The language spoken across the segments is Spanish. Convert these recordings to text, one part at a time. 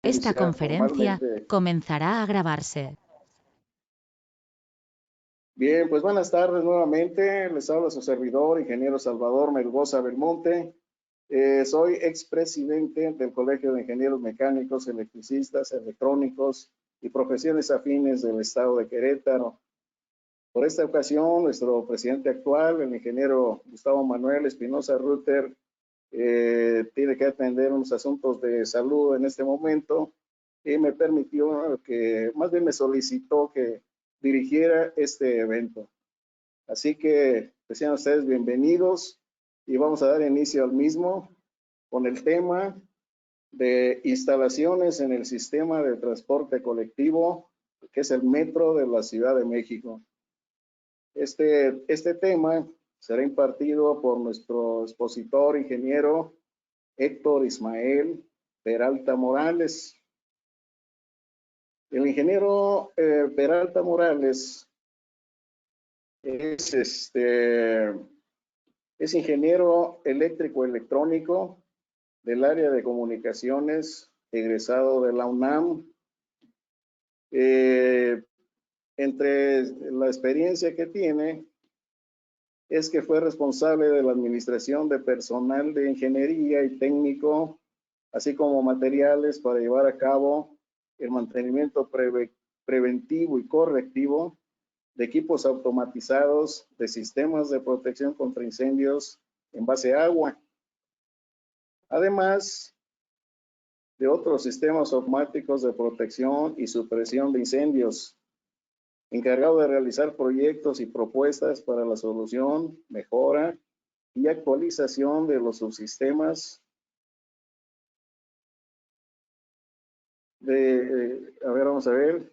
Esta Iniciar conferencia formalmente. comenzará a grabarse. Bien, pues buenas tardes nuevamente. Les habla su servidor, ingeniero Salvador Melgoza Belmonte. Soy expresidente del Colegio de Ingenieros Mecánicos, Electricistas, Electrónicos y Profesiones Afines del Estado de Querétaro. Por esta ocasión, nuestro presidente actual, el ingeniero Gustavo Manuel Espinosa Rutter, tiene que atender unos asuntos de salud en este momento y me permitió que, más bien me solicitó que dirigiera este evento. Así que sean ustedes bienvenidos y vamos a dar inicio al mismo con el tema de instalaciones en el sistema de transporte colectivo, que es el metro de la Ciudad de México. Este tema será impartido por nuestro expositor ingeniero Héctor Ismael Peralta Morales. El ingeniero Peralta Morales es, es ingeniero eléctrico electrónico del área de comunicaciones, egresado de la UNAM. Entre la experiencia que tiene es que fue responsable de la administración de personal de ingeniería y técnico, así como materiales para llevar a cabo el mantenimiento preventivo y correctivo de equipos automatizados de sistemas de protección contra incendios en base a agua, además de otros sistemas automáticos de protección y supresión de incendios, encargado de realizar proyectos y propuestas para la solución, mejora y actualización de los subsistemas vamos a ver,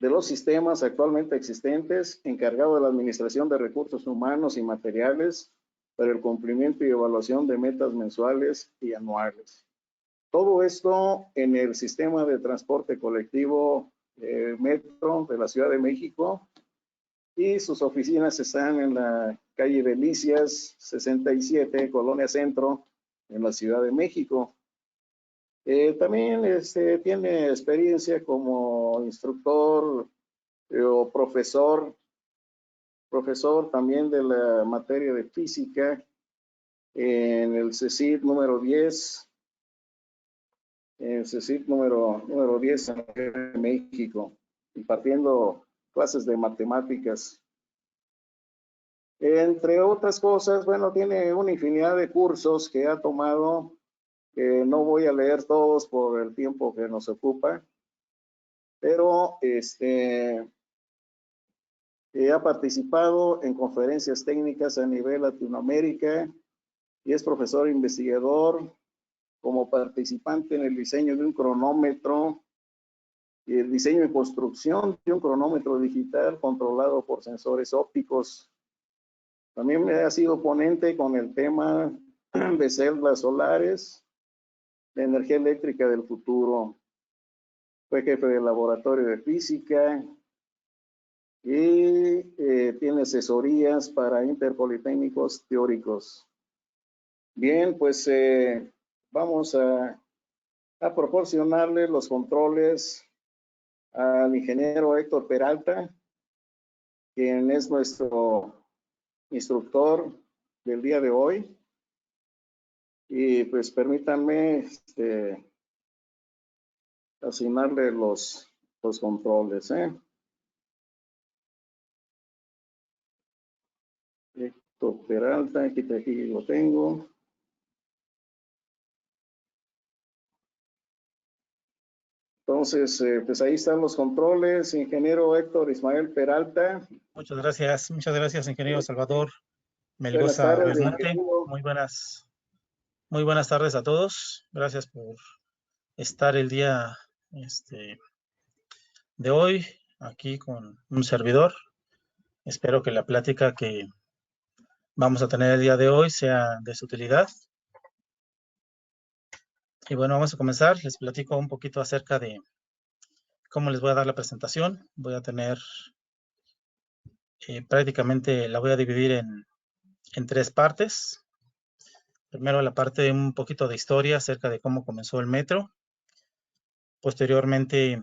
de los sistemas actualmente existentes, encargado de la administración de recursos humanos y materiales para el cumplimiento y evaluación de metas mensuales y anuales. Todo esto en el sistema de transporte colectivo Metro de la Ciudad de México, y sus oficinas están en la calle Delicias 67, Colonia Centro, en la Ciudad de México. También tiene experiencia como instructor o profesor también de la materia de física en el CECIT número 10, número 10 en México, impartiendo clases de matemáticas. Entre otras cosas, bueno, tiene una infinidad de cursos que ha tomado, que no voy a leer todos por el tiempo que nos ocupa, pero ha participado en conferencias técnicas a nivel Latinoamérica y es profesor investigador como participante en el diseño de un cronómetro y el diseño y construcción de un cronómetro digital controlado por sensores ópticos. También ha sido ponente con el tema de celdas solares, de energía eléctrica del futuro. Fue jefe del laboratorio de física y tiene asesorías para interpolitécnicos teóricos. Bien, pues vamos a proporcionarle los controles al ingeniero Héctor Peralta, quien es nuestro instructor del día de hoy. Y pues permítanme asignarle los controles. Héctor Peralta, aquí lo tengo. Entonces, pues ahí están los controles, ingeniero Héctor Ismael Peralta. Muchas gracias, ingeniero Salvador Buenas Melgoza tardes, Belmonte. bienvenido. Muy buenas tardes a todos. Gracias por estar el día de hoy aquí con un servidor. Espero que la plática que vamos a tener el día de hoy sea de su utilidad. Y bueno, vamos a comenzar. Les platico un poquito acerca de cómo les voy a dar la presentación. Voy a tener prácticamente, la voy a dividir en tres partes. Primero la parte de un poquito de historia acerca de cómo comenzó el metro. Posteriormente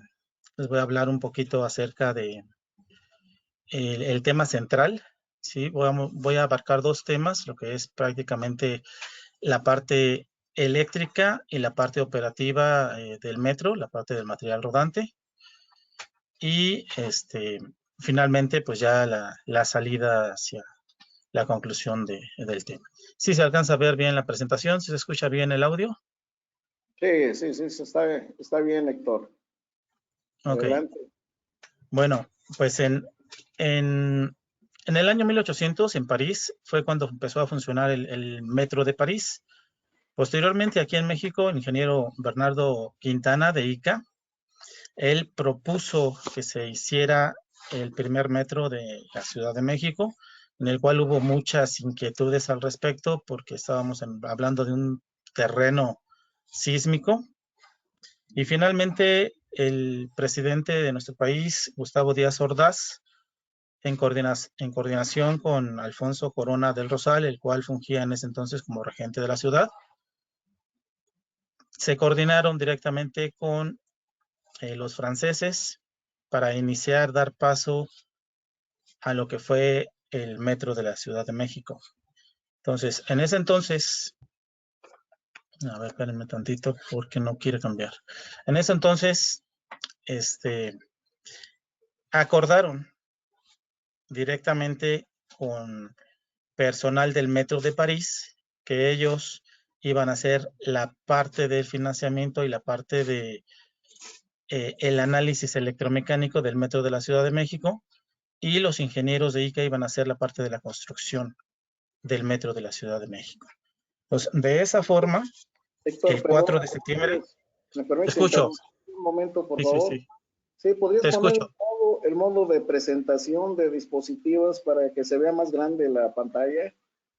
les voy a hablar un poquito acerca de el tema central, ¿sí? Voy a abarcar dos temas, lo que es prácticamente la parte eléctrica y la parte operativa del metro, la parte del material rodante. Y finalmente, pues ya la salida hacia la conclusión del tema. ¿Sí se alcanza a ver bien la presentación? ¿Sí se escucha bien el audio? Sí, está bien, Héctor. Ok. Adelante. Bueno, pues en el año 1800 en París fue cuando empezó a funcionar el metro de París. Posteriormente, aquí en México, el ingeniero Bernardo Quintana de ICA, él propuso que se hiciera el primer metro de la Ciudad de México, en el cual hubo muchas inquietudes al respecto, porque estábamos hablando de un terreno sísmico. Y finalmente, el presidente de nuestro país, Gustavo Díaz Ordaz, en coordinación con Alfonso Corona del Rosal, el cual fungía en ese entonces como regente de la ciudad, se coordinaron directamente con los franceses para dar paso a lo que fue el metro de la Ciudad de México. Entonces, en ese entonces, a ver, espérenme tantito porque no quiere cambiar. En ese entonces, acordaron directamente con personal del Metro de París que ellos iban a hacer la parte del financiamiento y la parte de el análisis electromecánico del Metro de la Ciudad de México, y los ingenieros de ICA iban a hacer la parte de la construcción del Metro de la Ciudad de México. Pues de esa forma, Héctor, el perdón, 4 de septiembre, ¿me te permites escucho, interrumpir un momento, por sí, sí, favor? sí, Sí, ¿podrías te poner escucho. el modo de presentación de dispositivos para que se vea más grande la pantalla?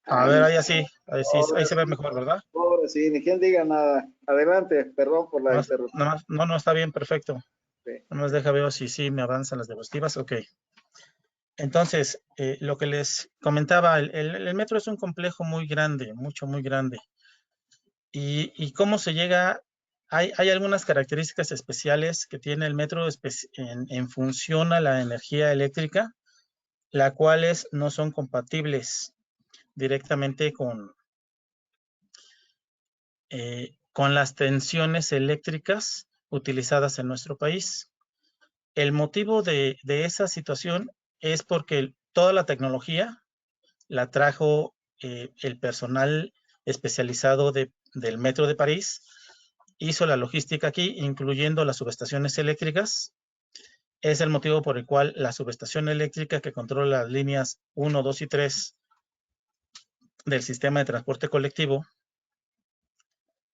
A Ah, ver, ni, ahí se ve mejor, ¿verdad? ahora sí, ni quien diga nada. Adelante, perdón por la interrupción. No, está bien, perfecto. Sí. Nada más deja ver si sí me avanzan las diapositivas. Ok. Entonces, lo que les comentaba, el metro es un complejo muy grande, muy grande. ¿Y cómo se llega? Hay algunas características especiales que tiene el metro en función a la energía eléctrica, las cuales no son compatibles directamente con las tensiones eléctricas utilizadas en nuestro país. El motivo de esa situación es porque toda la tecnología la trajo el personal especializado del Metro de París, hizo la logística aquí, incluyendo las subestaciones eléctricas. Es el motivo por el cual la subestación eléctrica que controla las líneas 1, 2 y 3 del sistema de transporte colectivo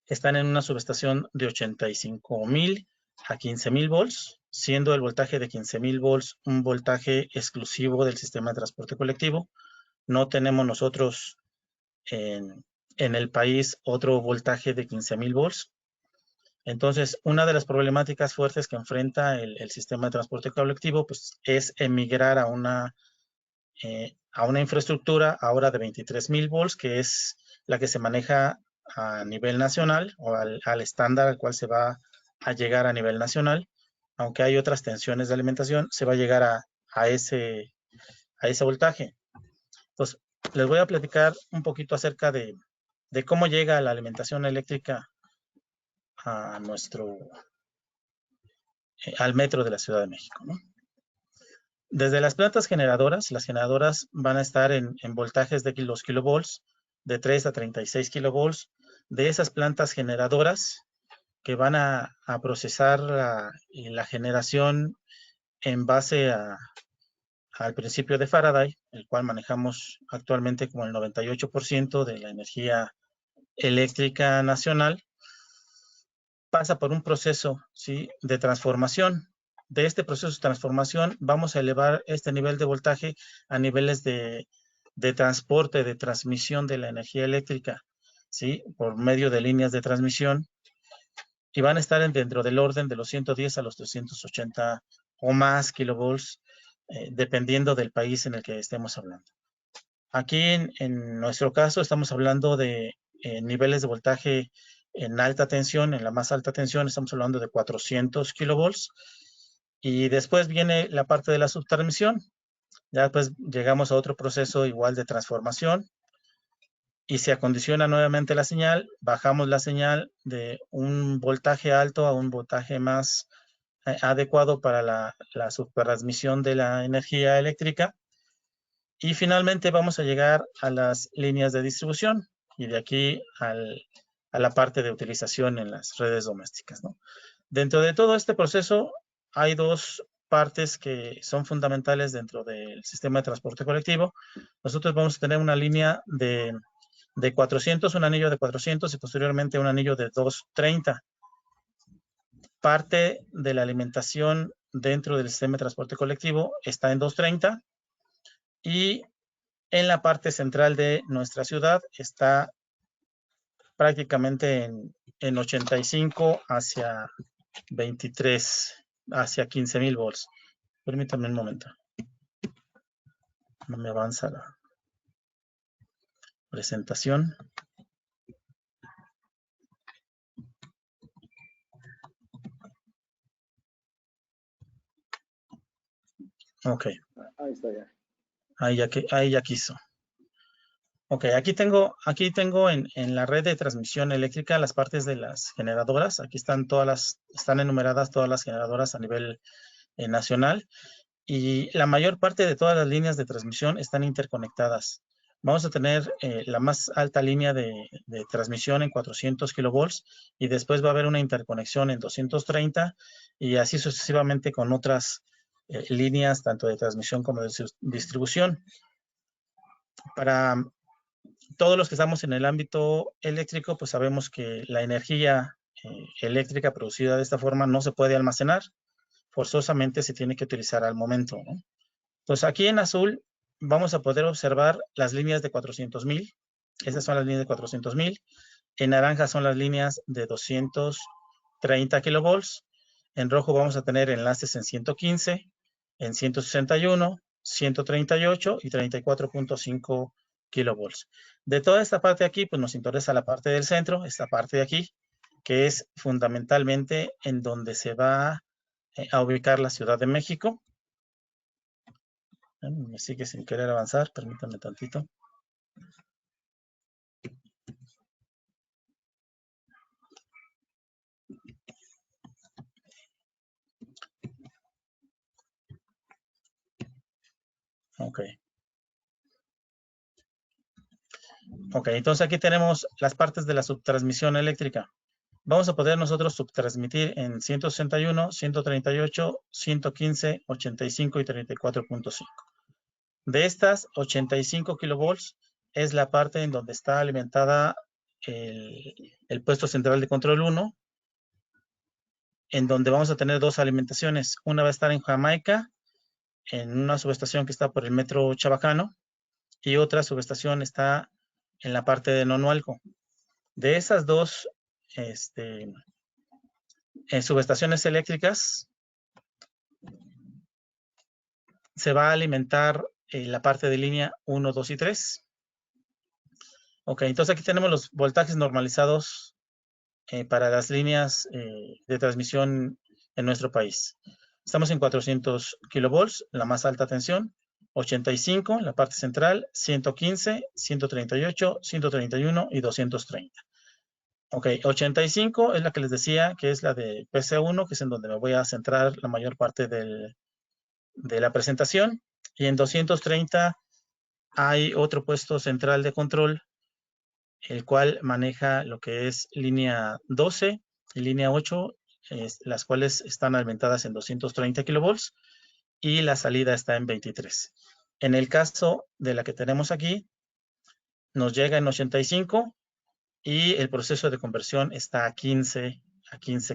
están en una subestación de 85,000 a 15,000 volts, siendo el voltaje de 15,000 volts un voltaje exclusivo del sistema de transporte colectivo. No tenemos nosotros en el país otro voltaje de 15,000 volts. Entonces, una de las problemáticas fuertes que enfrenta el sistema de transporte colectivo pues, es emigrar a una infraestructura ahora de 23,000 volts, que es la que se maneja a nivel nacional o al estándar al cual se va a llegar a nivel nacional. Aunque hay otras tensiones de alimentación, se va a llegar a ese voltaje. Entonces, les voy a platicar un poquito acerca de cómo llega la alimentación eléctrica a al metro de la Ciudad de México, ¿no? Desde las plantas generadoras, las generadoras van a estar en voltajes de los kilovolts, de 3 a 36 kilovolts. De esas plantas generadoras que van a procesar la generación en base al principio de Faraday, el cual manejamos actualmente como el 98% de la energía eléctrica nacional, pasa por un proceso, ¿sí?, de transformación. De este proceso de transformación vamos a elevar este nivel de voltaje a niveles de transporte, de transmisión de la energía eléctrica, ¿sí?, por medio de líneas de transmisión, y van a estar dentro del orden de los 110 a los 380 o más kilovolts, dependiendo del país en el que estemos hablando. Aquí en nuestro caso estamos hablando de niveles de voltaje en alta tensión, en la más alta tensión, estamos hablando de 400 kilovolts. Y después viene la parte de la subtransmisión. Ya después llegamos a otro proceso igual de transformación y se acondiciona nuevamente la señal. Bajamos la señal de un voltaje alto a un voltaje más adecuado para la subtransmisión de la energía eléctrica. Y finalmente vamos a llegar a las líneas de distribución y de aquí a la parte de utilización en las redes domésticas, ¿no? Dentro de todo este proceso hay dos partes que son fundamentales dentro del sistema de transporte colectivo. Nosotros vamos a tener una línea de 400, un anillo de 400 y posteriormente un anillo de 230. Parte de la alimentación dentro del sistema de transporte colectivo está en 230 y en la parte central de nuestra ciudad está prácticamente en 85 hacia 23, hacia 15,000 volts. Permítame un momento. No me avanza la presentación. Ok. Ahí está ya. Ahí ya quiso. Ok, aquí tengo en la red de transmisión eléctrica las partes de las generadoras. Aquí están están enumeradas todas las generadoras a nivel nacional. Y la mayor parte de todas las líneas de transmisión están interconectadas. Vamos a tener la más alta línea de transmisión en 400 kilovolts y después va a haber una interconexión en 230 y así sucesivamente con otras líneas tanto de transmisión como de distribución. Para todos los que estamos en el ámbito eléctrico, pues sabemos que la energía eléctrica producida de esta forma no se puede almacenar, forzosamente se tiene que utilizar al momento, ¿no? Entonces aquí en azul vamos a poder observar las líneas de 400,000. Estas son las líneas de 400,000. En naranja son las líneas de 230 kilovolts. En rojo vamos a tener enlaces en 115, en 161, 138 y 34.5 kilovolts. De toda esta parte de aquí, pues nos interesa la parte del centro, esta parte de aquí, que es fundamentalmente en donde se va a ubicar la Ciudad de México. Me sigue sin querer avanzar, permítanme tantito. Ok, entonces aquí tenemos las partes de la subtransmisión eléctrica. Vamos a poder nosotros subtransmitir en 161, 138, 115, 85 y 34.5. De estas, 85 kilovolts es la parte en donde está alimentada el puesto central de control 1, en donde vamos a tener dos alimentaciones. Una va a estar en Jamaica, en una subestación que está por el metro Chabacano, y otra subestación está en la parte de Nonualco. De esas dos subestaciones eléctricas se va a alimentar la parte de línea 1, 2 y 3. Ok, entonces aquí tenemos los voltajes normalizados para las líneas de transmisión en nuestro país. Estamos en 400 kilovolts, la más alta tensión, 85 en la parte central, 115, 138, 131 y 230. Ok, 85 es la que les decía, que es la de PC1, que es en donde me voy a centrar la mayor parte de la presentación. Y en 230 hay otro puesto central de control, el cual maneja lo que es línea 12 y línea 8, las cuales están alimentadas en 230 kilovolts y la salida está en 23. En el caso de la que tenemos aquí, nos llega en 85 y el proceso de conversión está a 15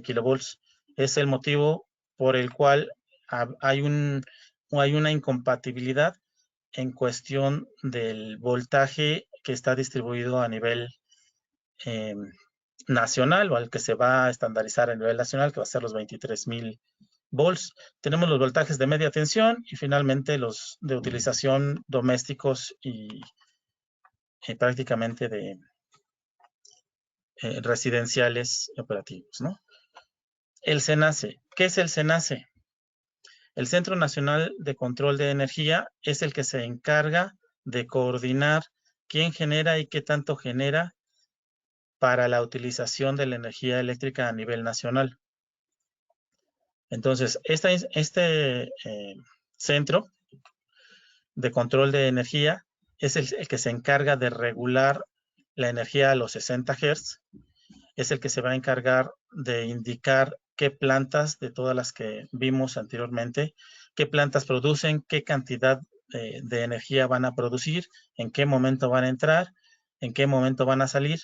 kilovolts. Es el motivo por el cual hay una incompatibilidad en cuestión del voltaje que está distribuido a nivel nacional o al que se va a estandarizar a nivel nacional, que va a ser los 23,000 volts. Tenemos los voltajes de media tensión y finalmente los de utilización domésticos y prácticamente residenciales y operativos, ¿no? El CENACE. ¿Qué es el CENACE? El Centro Nacional de Control de Energía es el que se encarga de coordinar quién genera y qué tanto genera para la utilización de la energía eléctrica a nivel nacional. Entonces, este Centro de Control de Energía es el que se encarga de regular la energía a los 60 Hz, es el que se va a encargar de indicar qué plantas de todas las que vimos anteriormente, qué plantas producen, qué cantidad de energía van a producir, en qué momento van a entrar, en qué momento van a salir.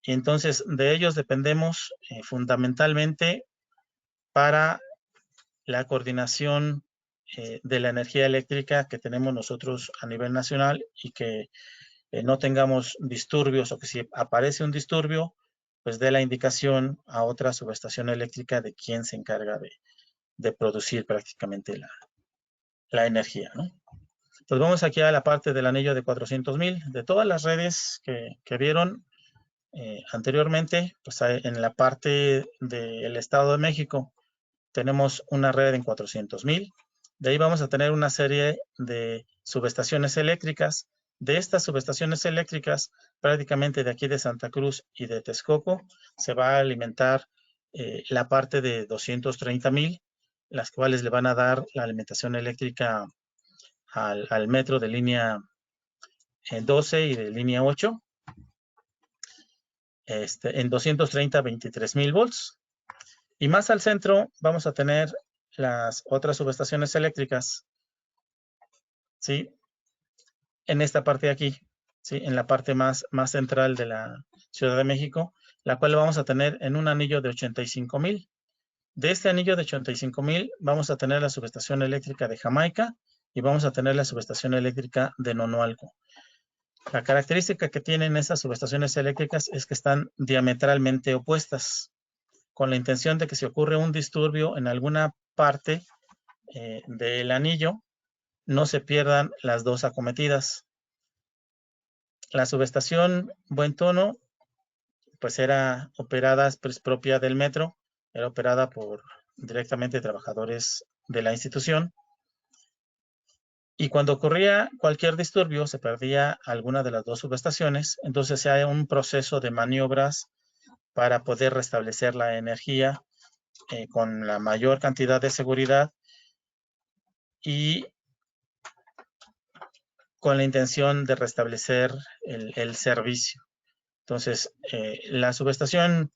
Y entonces de ellos dependemos fundamentalmente para la coordinación de la energía eléctrica que tenemos nosotros a nivel nacional y que no tengamos disturbios, o que si aparece un disturbio, pues dé la indicación a otra subestación eléctrica de quién se encarga de producir prácticamente la energía, ¿no? Pues vamos aquí a la parte del anillo de 400,000. De todas las redes que vieron anteriormente, pues en la parte del Estado de México tenemos una red en 400,000. De ahí vamos a tener una serie de subestaciones eléctricas. De estas subestaciones eléctricas, prácticamente de aquí de Santa Cruz y de Texcoco, se va a alimentar la parte de 230,000, las cuales le van a dar la alimentación eléctrica al metro de línea 12 y de línea 8. En 230, 23,000 volts. Y más al centro vamos a tener las otras subestaciones eléctricas, ¿sí? En esta parte de aquí, ¿sí? En la parte más central de la Ciudad de México, la cual vamos a tener en un anillo de 85,000. De este anillo de 85,000 vamos a tener la subestación eléctrica de Jamaica y vamos a tener la subestación eléctrica de Nonualco. La característica que tienen esas subestaciones eléctricas es que están diametralmente opuestas, con la intención de que si ocurre un disturbio en alguna parte del anillo, no se pierdan las dos acometidas. La subestación Buen Tono, pues era operada, pues propia del metro, era operada por directamente trabajadores de la institución. Y cuando ocurría cualquier disturbio, se perdía alguna de las dos subestaciones, entonces se hace un proceso de maniobras para poder restablecer la energía con la mayor cantidad de seguridad y con la intención de restablecer el servicio. Entonces, la subestación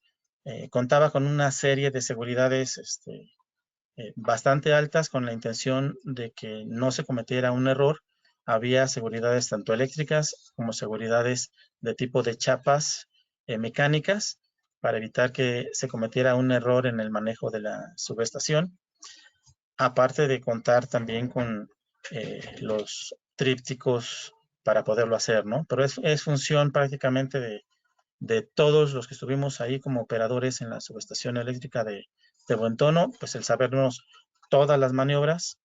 contaba con una serie de seguridades bastante altas con la intención de que no se cometiera un error. Había seguridades tanto eléctricas como seguridades de tipo de chapas mecánicas para evitar que se cometiera un error en el manejo de la subestación. Aparte de contar también con los trípticos para poderlo hacer, ¿no? Pero es función prácticamente de todos los que estuvimos ahí como operadores en la subestación eléctrica de Buen Tono, pues el sabernos todas las maniobras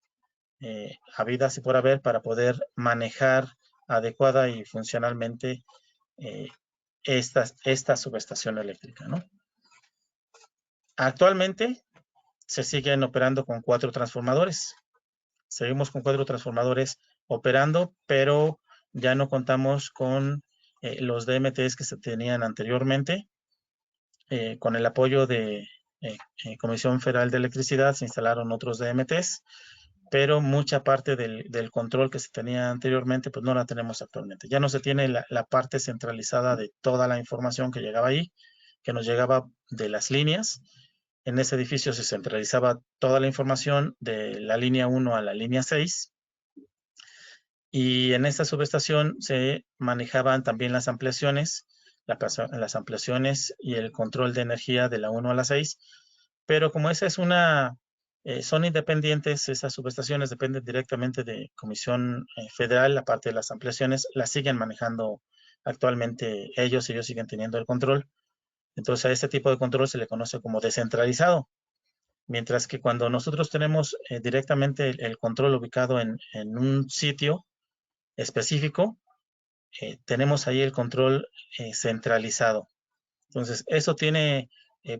habidas y por haber para poder manejar adecuada y funcionalmente esta subestación eléctrica, ¿no? Actualmente se siguen operando con 4 transformadores. Seguimos con 4 transformadores operando, pero ya no contamos con los DMTs que se tenían anteriormente. Con el apoyo de Comisión Federal de Electricidad se instalaron otros DMTs, pero mucha parte del control que se tenía anteriormente, pues no la tenemos actualmente. Ya no se tiene la parte centralizada de toda la información que llegaba ahí, que nos llegaba de las líneas. En ese edificio se centralizaba toda la información de la línea 1 a la línea 6. Y en esta subestación se manejaban también las ampliaciones y el control de energía de la 1 a la 6. Pero como esa es son independientes, esas subestaciones dependen directamente de Comisión Federal, la parte de las ampliaciones, las siguen manejando actualmente ellos siguen teniendo el control. Entonces a este tipo de control se le conoce como descentralizado. Mientras que cuando nosotros tenemos directamente el control ubicado en un sitio específico, tenemos ahí el control centralizado. Entonces, eso tiene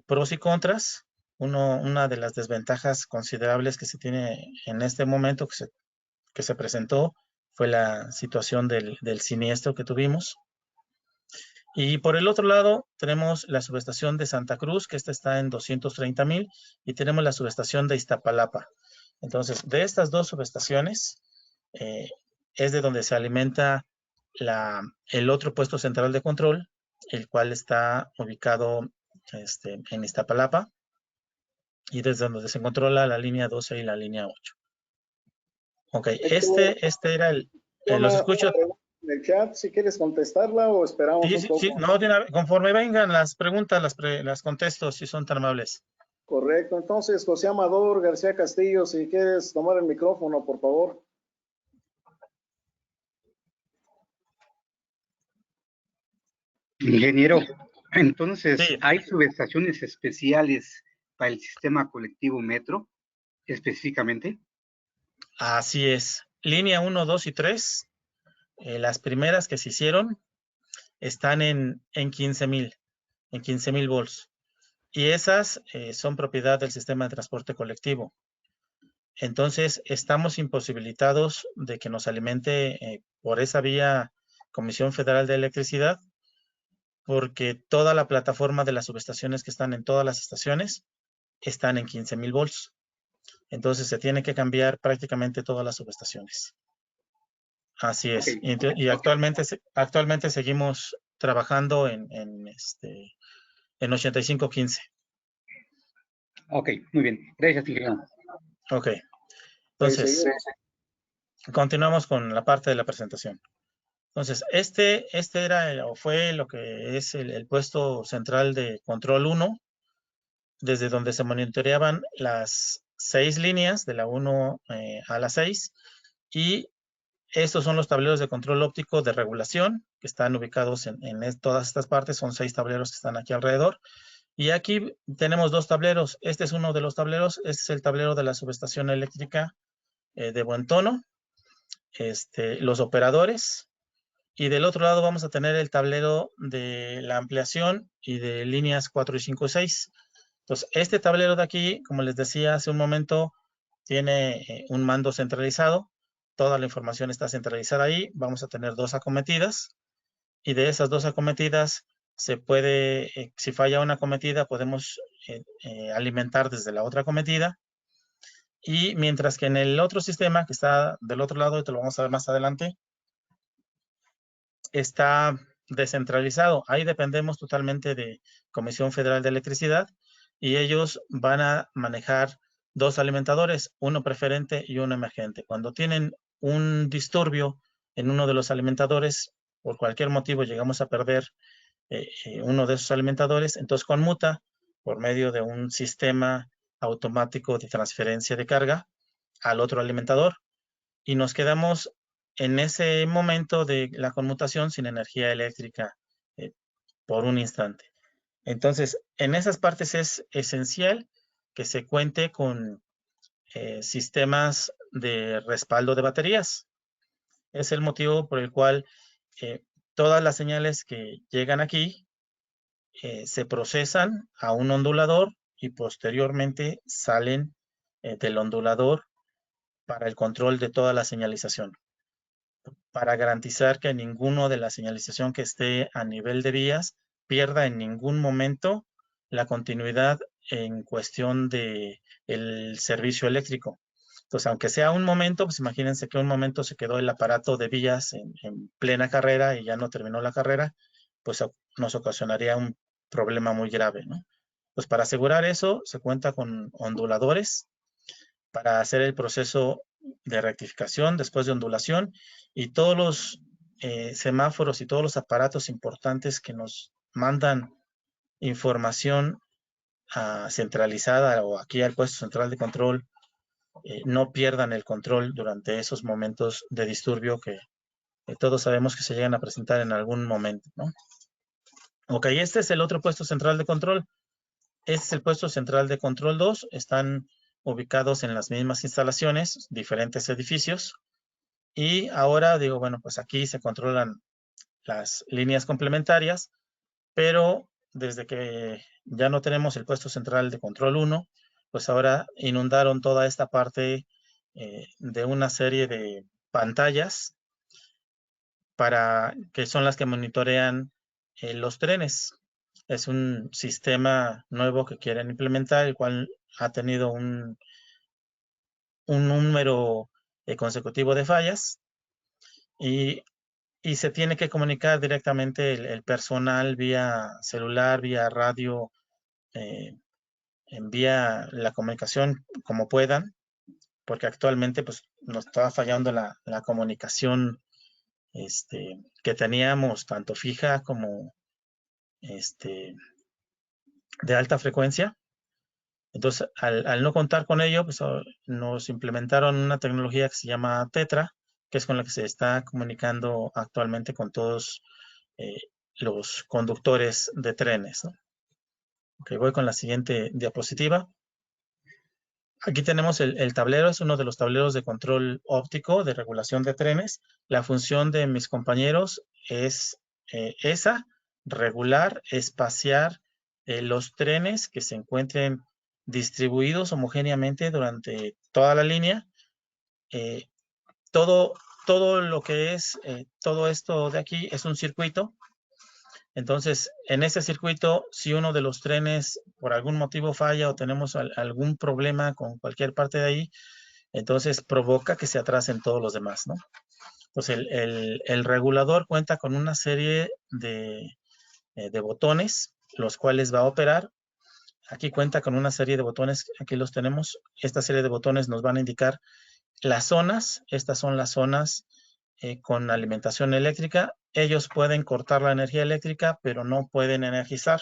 pros y contras. Una de las desventajas considerables que se tiene en este momento que se presentó fue la situación del siniestro que tuvimos. Y por el otro lado, tenemos la subestación de Santa Cruz, que esta está en 230,000, y tenemos la subestación de Iztapalapa. Entonces, de estas dos subestaciones, es de donde se alimenta el otro puesto central de control, el cual está ubicado en Iztapalapa, y desde donde se controla la línea 12 y la línea 8. Ok, este era los escucho. Una pregunta en el chat, si quieres contestarla o esperamos Sí, un poco. sí, no, conforme vengan las preguntas, las contesto, si son tan amables. Correcto. Entonces, José Amador García Castillo, si quieres tomar el micrófono, por favor. Ingeniero, entonces, Sí. ¿hay subestaciones especiales para el sistema colectivo Metro, específicamente? Así es. Línea 1, 2 y 3, las primeras que se hicieron están en 15,000, en 15,000 volts. Y esas son propiedad del sistema de transporte colectivo. Entonces, estamos imposibilitados de que nos alimente por esa vía Comisión Federal de Electricidad, porque toda la plataforma de las subestaciones que están en todas las estaciones están en 15,000 volts. Entonces, se tiene que cambiar prácticamente todas las subestaciones. Así es. Okay. Y actualmente seguimos trabajando en 8515. Ok, muy bien. Gracias, ingeniero. Ok. Entonces, continuamos con la parte de la presentación. Entonces, este era o fue lo que es el puesto central de control 1, desde donde se monitoreaban las 6 líneas de la 1 a la 6, y estos son los tableros de control óptico de regulación que están ubicados en todas estas partes. Son 6 tableros que están aquí alrededor. Y aquí tenemos 2 tableros. Este es uno de los tableros. Este es el tablero de la subestación eléctrica de buen tono. Los operadores. Y del otro lado vamos a tener el tablero de la ampliación y de líneas 4 y 5 y 6. Entonces, este tablero de aquí, como les decía hace un momento, tiene un mando centralizado. Toda la información está centralizada ahí. Vamos a tener 2 acometidas. Y de esas 2 acometidas se puede, si falla una acometida, podemos alimentar desde la otra acometida. Y mientras que en el otro sistema, que está del otro lado, y te lo vamos a ver más adelante, está descentralizado. Ahí dependemos totalmente de Comisión Federal de Electricidad, y ellos van a manejar 2 alimentadores, uno preferente y uno emergente. Cuando tienen un disturbio en uno de los alimentadores, por cualquier motivo llegamos a perder uno de esos alimentadores, entonces conmuta por medio de un sistema automático de transferencia de carga al otro alimentador, y nos quedamos en ese momento de la conmutación sin energía eléctrica por un instante. Entonces, en esas partes es esencial que se cuente con sistemas de respaldo de baterías. Es el motivo por el cual todas las señales que llegan aquí se procesan a un ondulador y posteriormente salen del ondulador para el control de toda la señalización, para garantizar que ninguno de la señalización que esté a nivel de vías pierda en ningún momento la continuidad en cuestión de el servicio eléctrico. Entonces, aunque sea un momento, pues imagínense que un momento se quedó el aparato de vías en plena carrera y ya no terminó la carrera, pues nos ocasionaría un problema muy grave, ¿no? Pues para asegurar eso, se cuenta con onduladores para hacer el proceso de rectificación después de ondulación, y todos los semáforos y todos los aparatos importantes que nos mandan información centralizada o aquí al puesto central de control no pierdan el control durante esos momentos de disturbio que todos sabemos que se llegan a presentar en algún momento, ¿no? Ok, este es el otro puesto central de control. Este es el puesto central de control 2. Están ubicados en las mismas instalaciones, diferentes edificios. Y ahora digo, bueno, pues aquí se controlan las líneas complementarias, pero desde que ya no tenemos el puesto central de control 1, pues ahora inundaron toda esta parte de una serie de pantallas que son las que monitorean los trenes. Es un sistema nuevo que quieren implementar, el cual ha tenido un número consecutivo de fallas y se tiene que comunicar directamente el personal vía celular, vía radio, envía la comunicación como puedan, porque actualmente pues nos estaba fallando la comunicación que teníamos tanto fija como de alta frecuencia. Entonces, al no contar con ello, pues nos implementaron una tecnología que se llama Tetra, que es con la que se está comunicando actualmente con todos los conductores de trenes, ¿no? Ok, voy con la siguiente diapositiva. Aquí tenemos el tablero, es uno de los tableros de control óptico de regulación de trenes. La función de mis compañeros es esa, regular, espaciar los trenes que se encuentren distribuidos homogéneamente durante toda la línea. Todo lo que es, todo esto de aquí es un circuito. Entonces, en ese circuito, si uno de los trenes por algún motivo falla o tenemos algún problema con cualquier parte de ahí, entonces provoca que se atrasen todos los demás, ¿no? Entonces, el regulador cuenta con una serie de botones, los cuales va a operar. Aquí cuenta con una serie de botones, aquí los tenemos. Esta serie de botones nos van a indicar las zonas. Estas son las zonas con alimentación eléctrica. Ellos pueden cortar la energía eléctrica, pero no pueden energizar.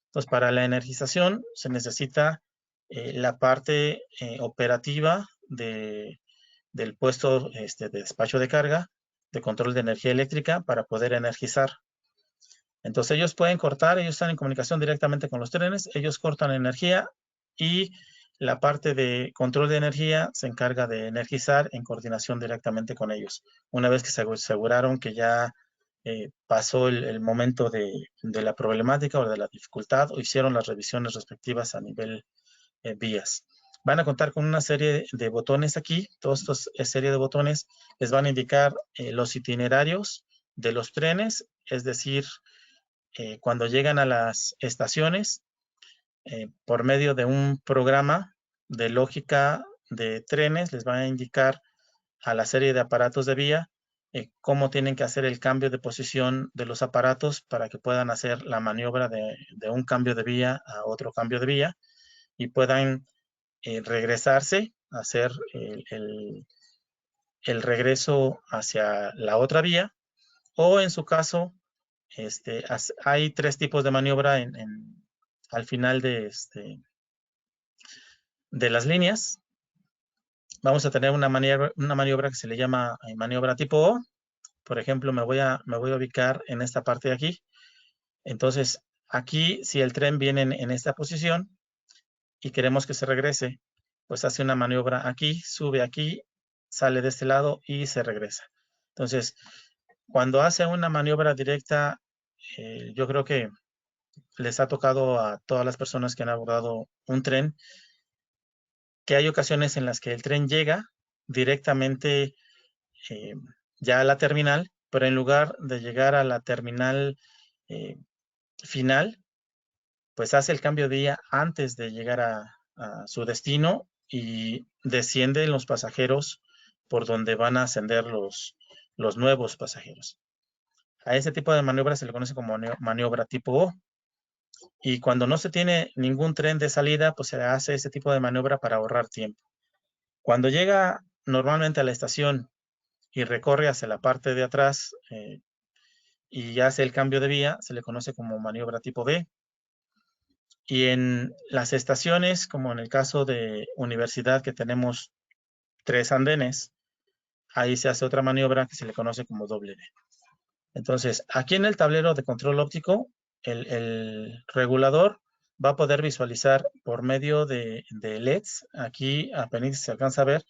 Entonces, para la energización se necesita la parte operativa del puesto de despacho de carga, de control de energía eléctrica, para poder energizar. Entonces, ellos pueden cortar, ellos están en comunicación directamente con los trenes, ellos cortan energía y la parte de control de energía se encarga de energizar en coordinación directamente con ellos. Una vez que se aseguraron que ya pasó el momento de la problemática o de la dificultad, o hicieron las revisiones respectivas a nivel vías. Van a contar con una serie de botones aquí. Todos estos serie de botones les van a indicar los itinerarios de los trenes, es decir, cuando llegan a las estaciones, por medio de un programa de lógica de trenes, les va a indicar a la serie de aparatos de vía cómo tienen que hacer el cambio de posición de los aparatos para que puedan hacer la maniobra de un cambio de vía a otro cambio de vía y puedan regresarse, hacer el regreso hacia la otra vía, o en su caso, hay tres tipos de maniobra al final de las líneas. Vamos a tener una maniobra que se le llama maniobra tipo O. Por ejemplo, me voy a ubicar en esta parte de aquí. Entonces, aquí, si el tren viene en esta posición y queremos que se regrese, pues hace una maniobra aquí, sube aquí, sale de este lado y se regresa. Entonces, cuando hace una maniobra directa, yo creo que les ha tocado a todas las personas que han abordado un tren, que hay ocasiones en las que el tren llega directamente ya a la terminal, pero en lugar de llegar a la terminal final, pues hace el cambio de vía antes de llegar a su destino y descienden los pasajeros por donde van a ascender los nuevos pasajeros. A ese tipo de maniobra se le conoce como maniobra tipo O. Y cuando no se tiene ningún tren de salida, pues se hace ese tipo de maniobra para ahorrar tiempo. Cuando llega normalmente a la estación y recorre hacia la parte de atrás y hace el cambio de vía, se le conoce como maniobra tipo B. Y en las estaciones, como en el caso de Universidad, que tenemos 3 andenes, ahí se hace otra maniobra que se le conoce como doble B. Entonces, aquí en el tablero de control óptico, el regulador va a poder visualizar por medio de LEDs, aquí apenas se alcanza a ver,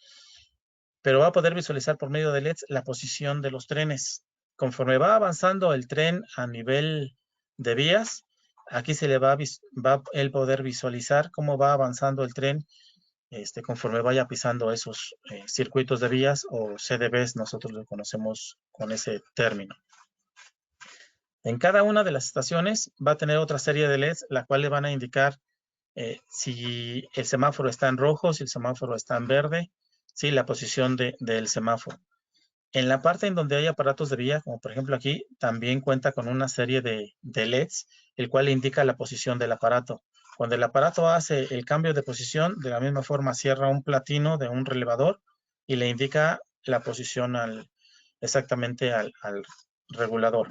pero va a poder visualizar por medio de LEDs la posición de los trenes. Conforme va avanzando el tren a nivel de vías, Aquí se le va a él poder visualizar cómo va avanzando el tren conforme vaya pisando esos circuitos de vías o CDVs, nosotros lo conocemos con ese término. En cada una de las estaciones va a tener otra serie de LEDs, la cual le van a indicar si el semáforo está en rojo, si el semáforo está en verde, sí, la posición del semáforo. En la parte en donde hay aparatos de vía, como por ejemplo aquí, también cuenta con una serie de LEDs, el cual indica la posición del aparato. Cuando el aparato hace el cambio de posición, de la misma forma cierra un platino de un relevador y le indica la posición exactamente al regulador.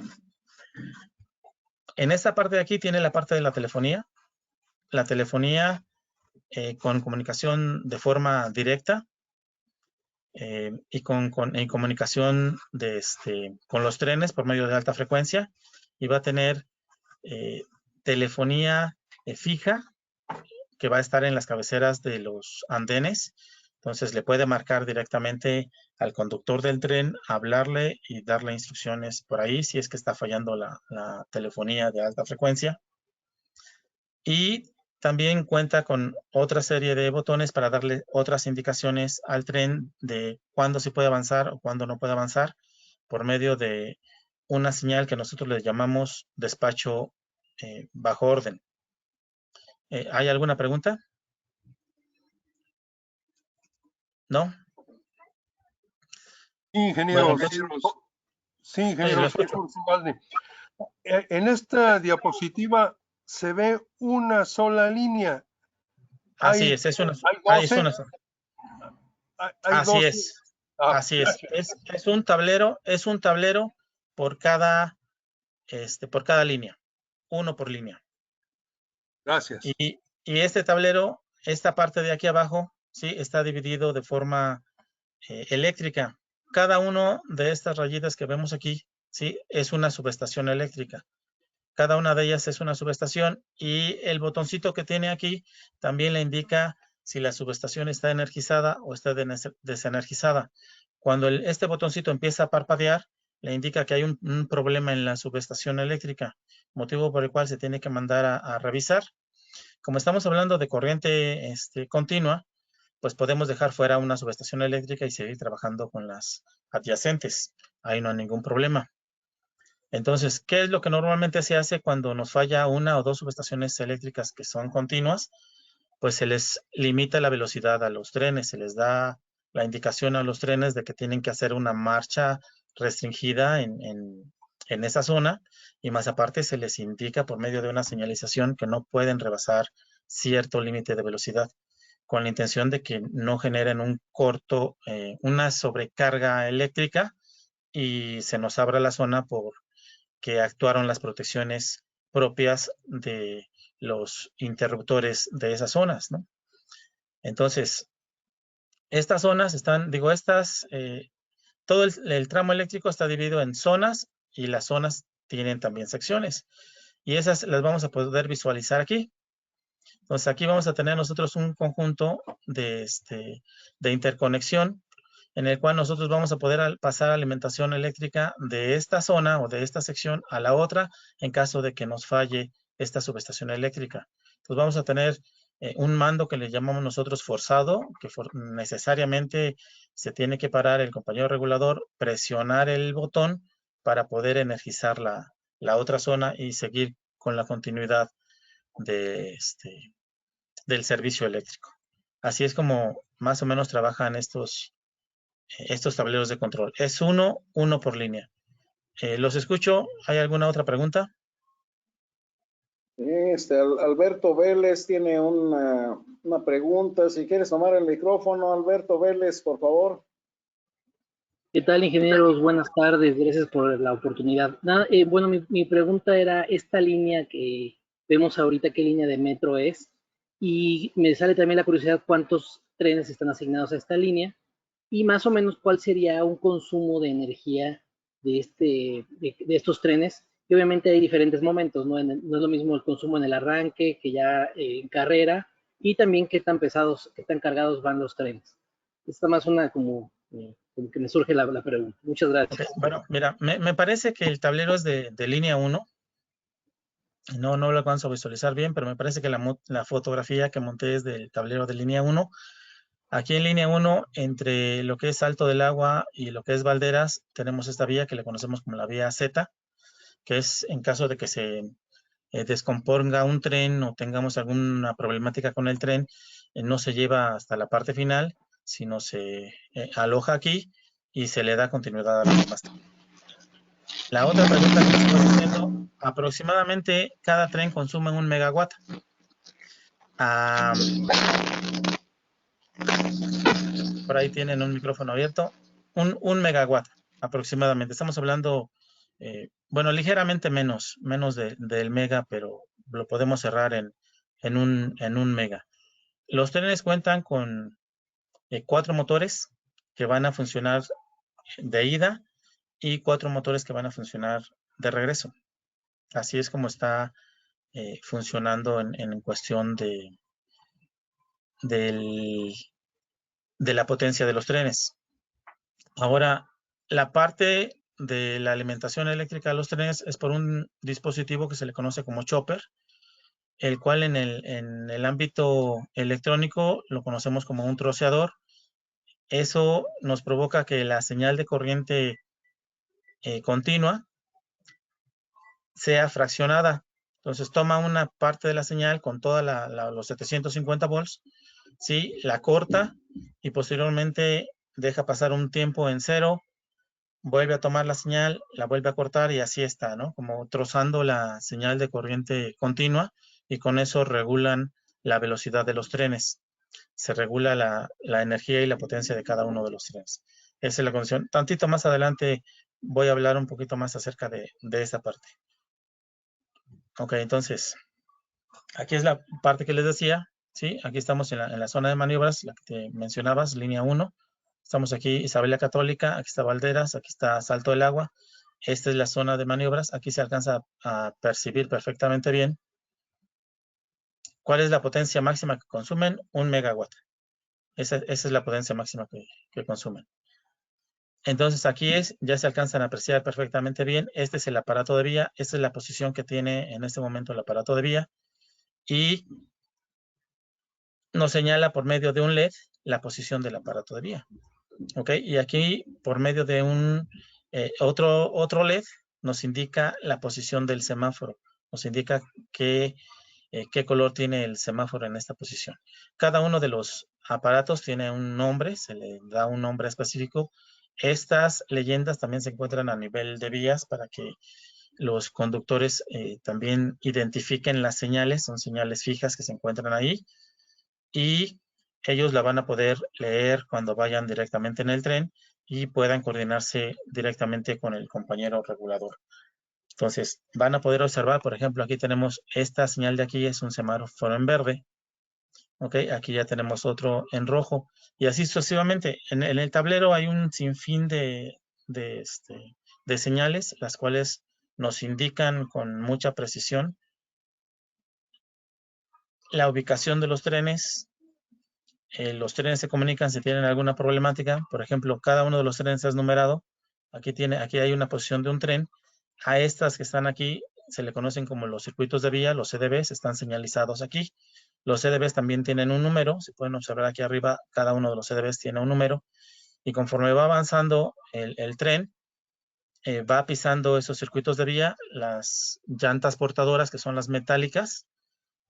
En esta parte de aquí tiene la parte de la telefonía. La telefonía con comunicación de forma directa y en comunicación con los trenes por medio de alta frecuencia, y va a tener telefonía fija que va a estar en las cabeceras de los andenes. Entonces le puede marcar directamente al conductor del tren, hablarle y darle instrucciones por ahí si es que está fallando la telefonía de alta frecuencia. Y también cuenta con otra serie de botones para darle otras indicaciones al tren de cuándo se puede avanzar o cuándo no puede avanzar por medio de una señal que nosotros le llamamos despacho bajo orden. ¿Hay alguna pregunta? ¿No? Sí, ingeniero. Bueno, entonces, sí, ingeniero. Sí, en esta diapositiva se ve una sola línea. Así es, es una. Hay 12. Así es. Así es. Es un tablero por cada línea, uno por línea. Gracias. Y este tablero, esta parte de aquí abajo, sí, está dividido de forma eléctrica. Cada uno de estas rayitas que vemos aquí, sí, es una subestación eléctrica. Cada una de ellas es una subestación y el botoncito que tiene aquí también le indica si la subestación está energizada o está desenergizada. Cuando este botoncito empieza a parpadear, le indica que hay un problema en la subestación eléctrica, motivo por el cual se tiene que mandar a revisar. Como estamos hablando de corriente continua, pues podemos dejar fuera una subestación eléctrica y seguir trabajando con las adyacentes. Ahí no hay ningún problema. Entonces, ¿qué es lo que normalmente se hace cuando nos falla una o dos subestaciones eléctricas que son continuas? Pues se les limita la velocidad a los trenes, se les da la indicación a los trenes de que tienen que hacer una marcha restringida en esa zona, y más aparte se les indica por medio de una señalización que no pueden rebasar cierto límite de velocidad, con la intención de que no generen una sobrecarga eléctrica y se nos abra la zona por que actuaron las protecciones propias de los interruptores de esas zonas, ¿no? Entonces, estas zonas están, todo el tramo eléctrico está dividido en zonas y las zonas tienen también secciones. Y esas las vamos a poder visualizar aquí. Entonces, aquí vamos a tener nosotros un conjunto de interconexión en el cual nosotros vamos a poder pasar alimentación eléctrica de esta zona o de esta sección a la otra en caso de que nos falle esta subestación eléctrica. Entonces vamos a tener un mando que le llamamos nosotros forzado, que necesariamente se tiene que parar el compañero regulador, presionar el botón para poder energizar la otra zona y seguir con la continuidad del servicio eléctrico. Así es como más o menos trabajan estos tableros de control. Es uno por línea. Los escucho. ¿Hay alguna otra pregunta? Alberto Vélez tiene una pregunta. Si quieres tomar el micrófono, Alberto Vélez, por favor. ¿Qué tal, ingenieros? Buenas tardes. Gracias por la oportunidad. Bueno, mi pregunta era esta línea que vemos ahorita, ¿qué línea de metro es? Y me sale también la curiosidad cuántos trenes están asignados a esta línea y más o menos cuál sería un consumo de energía de estos trenes. Y obviamente hay diferentes momentos, ¿no? No es lo mismo el consumo en el arranque que ya en carrera, y también qué tan pesados, qué tan cargados van los trenes. Esta más una como que me surge la pregunta. Muchas gracias. Okay. Bueno, mira, me parece que el tablero es de línea 1. No lo alcanzo a visualizar bien, pero me parece que la fotografía que monté es del tablero de línea 1. Aquí en línea 1, entre lo que es Salto del Agua y lo que es Valderas, tenemos esta vía que le conocemos como la vía Z, que es en caso de que se descomponga un tren o tengamos alguna problemática con el tren, no se lleva hasta la parte final, sino se aloja aquí y se le da continuidad a lo demás. La otra pregunta que me estás haciendo, aproximadamente cada tren consume 1 megawatt. Por ahí tienen un micrófono abierto. 1 megawatt aproximadamente. Estamos hablando, bueno, ligeramente menos del mega, pero lo podemos cerrar en un mega. Los trenes cuentan con 4 motores que van a funcionar de ida y 4 motores que van a funcionar de regreso. Así es como está funcionando en cuestión de la potencia de los trenes. Ahora, la parte de la alimentación eléctrica de los trenes es por un dispositivo que se le conoce como chopper, el cual en el ámbito electrónico lo conocemos como un troceador. Eso nos provoca que la señal de corriente continua sea fraccionada. Entonces toma una parte de la señal con toda los 750 volts, ¿sí? La corta y posteriormente deja pasar un tiempo en 0, vuelve a tomar la señal, la vuelve a cortar y así está, ¿no? Como trozando la señal de corriente continua y con eso regulan la velocidad de los trenes. Se regula la energía y la potencia de cada uno de los trenes. Esa es la condición. Tantito más adelante voy a hablar un poquito más acerca de esa parte. Ok, entonces, aquí es la parte que les decía, ¿sí? Aquí estamos en la zona de maniobras, la que te mencionabas, línea 1. Estamos aquí, Isabel la Católica, aquí está Valderas, aquí está Salto del Agua. Esta es la zona de maniobras. Aquí se alcanza a percibir perfectamente bien. ¿Cuál es la potencia máxima que consumen? 1 megawatt. Esa es la potencia máxima que consumen. Entonces aquí ya se alcanzan a apreciar perfectamente bien. Este es el aparato de vía. Esta es la posición que tiene en este momento el aparato de vía. Y nos señala por medio de un LED la posición del aparato de vía. ¿Ok? Y aquí por medio de un otro LED nos indica la posición del semáforo. Nos indica qué color tiene el semáforo en esta posición. Cada uno de los aparatos tiene un nombre, se le da un nombre específico. Estas leyendas también se encuentran a nivel de vías para que los conductores también identifiquen las señales, son señales fijas que se encuentran ahí y ellos la van a poder leer cuando vayan directamente en el tren y puedan coordinarse directamente con el compañero regulador. Entonces, van a poder observar, por ejemplo, aquí tenemos esta señal de aquí, es un semáforo en verde. Ok, aquí ya tenemos otro en rojo. Y así sucesivamente. En el tablero hay un sinfín de señales, las cuales nos indican con mucha precisión la ubicación de los trenes. Los trenes se comunican si tienen alguna problemática. Por ejemplo, cada uno de los trenes es numerado. Aquí hay una posición de un tren. A estas que están aquí se le conocen como los circuitos de vía, los CDBs, están señalizados aquí. Los CDBs también tienen un número, se pueden observar aquí arriba, cada uno de los CDBs tiene un número, y conforme va avanzando el tren, va pisando esos circuitos de vía, las llantas portadoras, que son las metálicas,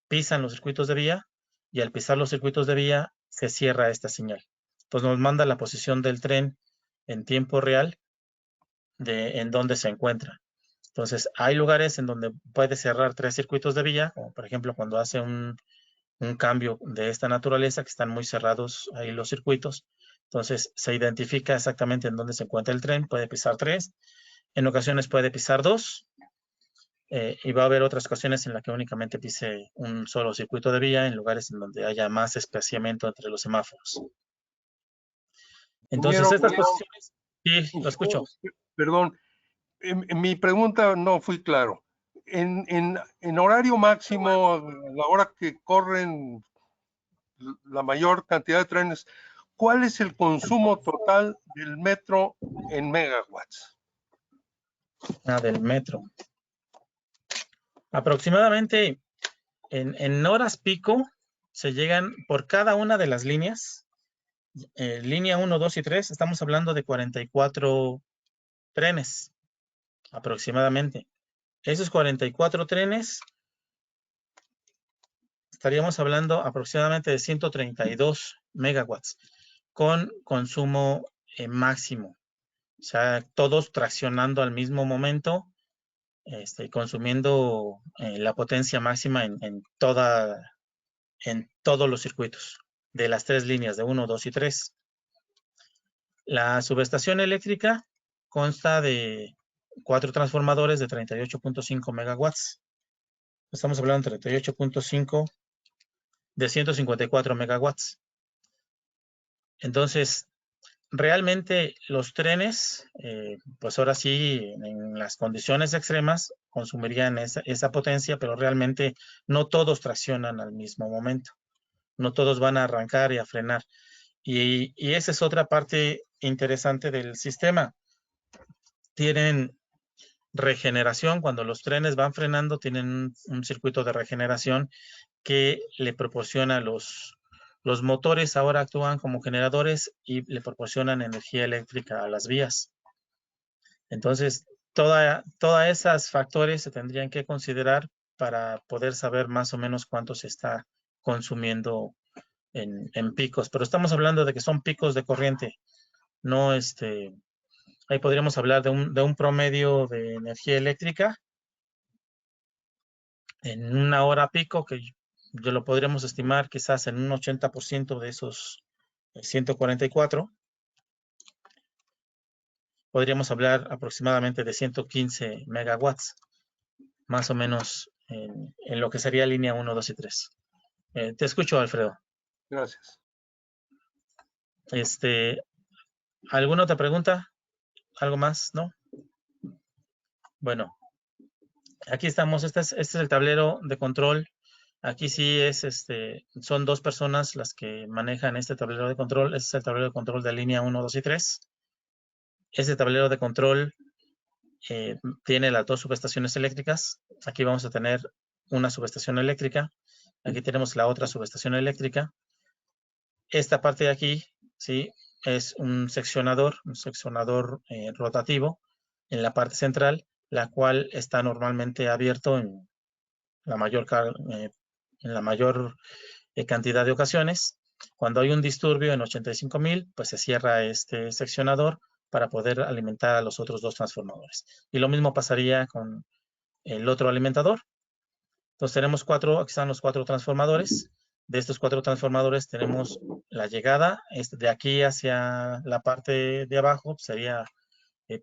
pisan los circuitos de vía, y al pisar los circuitos de vía, se cierra esta señal. Entonces nos manda la posición del tren en tiempo real en donde se encuentra. Entonces, hay lugares en donde puede cerrar 3 circuitos de vía, como por ejemplo cuando hace un cambio de esta naturaleza, que están muy cerrados ahí los circuitos. Entonces, se identifica exactamente en dónde se encuentra el tren, puede pisar 3, en ocasiones puede pisar 2, y va a haber otras ocasiones en las que únicamente pise un solo circuito de vía, en lugares en donde haya más espaciamiento entre los semáforos. Entonces, estas posiciones, sí, lo escucho. Perdón, mi pregunta no fui claro. En horario máximo, a la hora que corren la mayor cantidad de trenes, ¿cuál es el consumo total del metro en megawatts? Del metro. Aproximadamente en horas pico se llegan por cada una de las líneas, línea 1, 2 y 3, estamos hablando de 44 trenes aproximadamente. Esos 44 trenes, estaríamos hablando aproximadamente de 132 megawatts con consumo máximo. O sea, todos traccionando al mismo momento, consumiendo la potencia máxima en todos los circuitos de las tres líneas de 1, 2 y 3. La subestación eléctrica consta de 4 transformadores de 38.5 megawatts. Estamos hablando de 38.5 de 154 megawatts. Entonces, realmente los trenes, pues ahora sí, en las condiciones extremas, consumirían esa potencia, pero realmente no todos traccionan al mismo momento. No todos van a arrancar y a frenar. Y esa es otra parte interesante del sistema. Tienen regeneración, cuando los trenes van frenando, tienen un circuito de regeneración que le proporciona los motores, ahora actúan como generadores y le proporcionan energía eléctrica a las vías. Entonces, todos esos factores se tendrían que considerar para poder saber más o menos cuánto se está consumiendo en picos. Pero estamos hablando de que son picos de corriente, no ahí podríamos hablar de un promedio de energía eléctrica en una hora pico, que yo lo podríamos estimar quizás en un 80% de esos 144. Podríamos hablar aproximadamente de 115 megawatts, más o menos en lo que sería línea 1, 2 y 3. Te escucho, Alfredo. Gracias. ¿Alguna otra pregunta? ¿Algo más? ¿No? Bueno, aquí estamos. Este es el tablero de control. Aquí sí son dos personas las que manejan este tablero de control. Este es el tablero de control de línea 1, 2 y 3. Este tablero de control tiene las dos subestaciones eléctricas. Aquí vamos a tener una subestación eléctrica. Aquí tenemos la otra subestación eléctrica. Esta parte de aquí, ¿sí? Es un seccionador rotativo en la parte central, la cual está normalmente abierto en la mayor cantidad de ocasiones. Cuando hay un disturbio en 85,000, pues se cierra este seccionador para poder alimentar a los otros dos transformadores. Y lo mismo pasaría con el otro alimentador. Entonces tenemos aquí están los 4 transformadores. De estos 4 transformadores tenemos la llegada, de aquí hacia la parte de abajo sería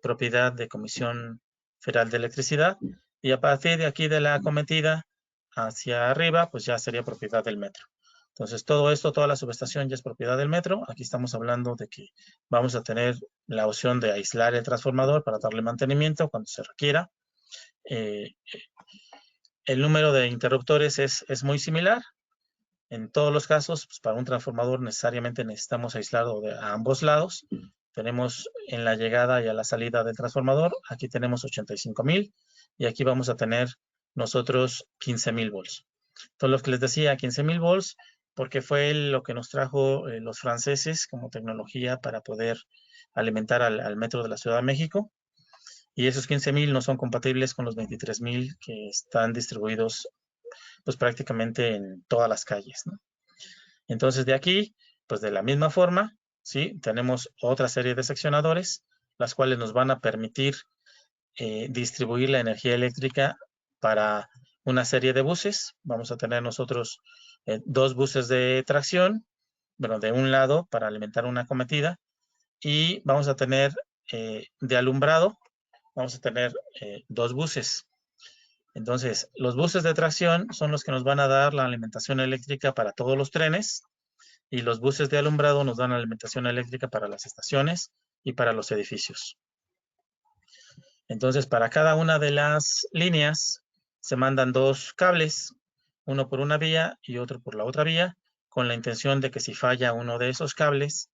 propiedad de Comisión Federal de Electricidad, y a partir de aquí de la cometida hacia arriba, pues ya sería propiedad del metro. Entonces todo esto, toda la subestación ya es propiedad del metro. Aquí estamos hablando de que vamos a tener la opción de aislar el transformador para darle mantenimiento cuando se requiera. El número de interruptores es muy similar. En todos los casos, pues para un transformador necesariamente necesitamos aislarlo a ambos lados. Tenemos en la llegada y a la salida del transformador, aquí tenemos 85,000 y aquí vamos a tener nosotros 15,000 volts. Entonces, lo que les decía, 15,000 volts, porque fue lo que nos trajo los franceses como tecnología para poder alimentar al metro de la Ciudad de México. Y esos 15,000 no son compatibles con los 23,000 que están distribuidos pues prácticamente en todas las calles, ¿no? Entonces de aquí, pues de la misma forma, ¿sí? Tenemos otra serie de seccionadores, las cuales nos van a permitir distribuir la energía eléctrica para una serie de buses. Vamos a tener nosotros 2 buses de tracción, bueno, de un lado para alimentar una cometida, y vamos a tener de alumbrado, vamos a tener 2 buses. Entonces, los buses de tracción son los que nos van a dar la alimentación eléctrica para todos los trenes, y los buses de alumbrado nos dan la alimentación eléctrica para las estaciones y para los edificios. Entonces, para cada una de las líneas se mandan 2 cables, uno por una vía y otro por la otra vía, con la intención de que si falla uno de esos cables,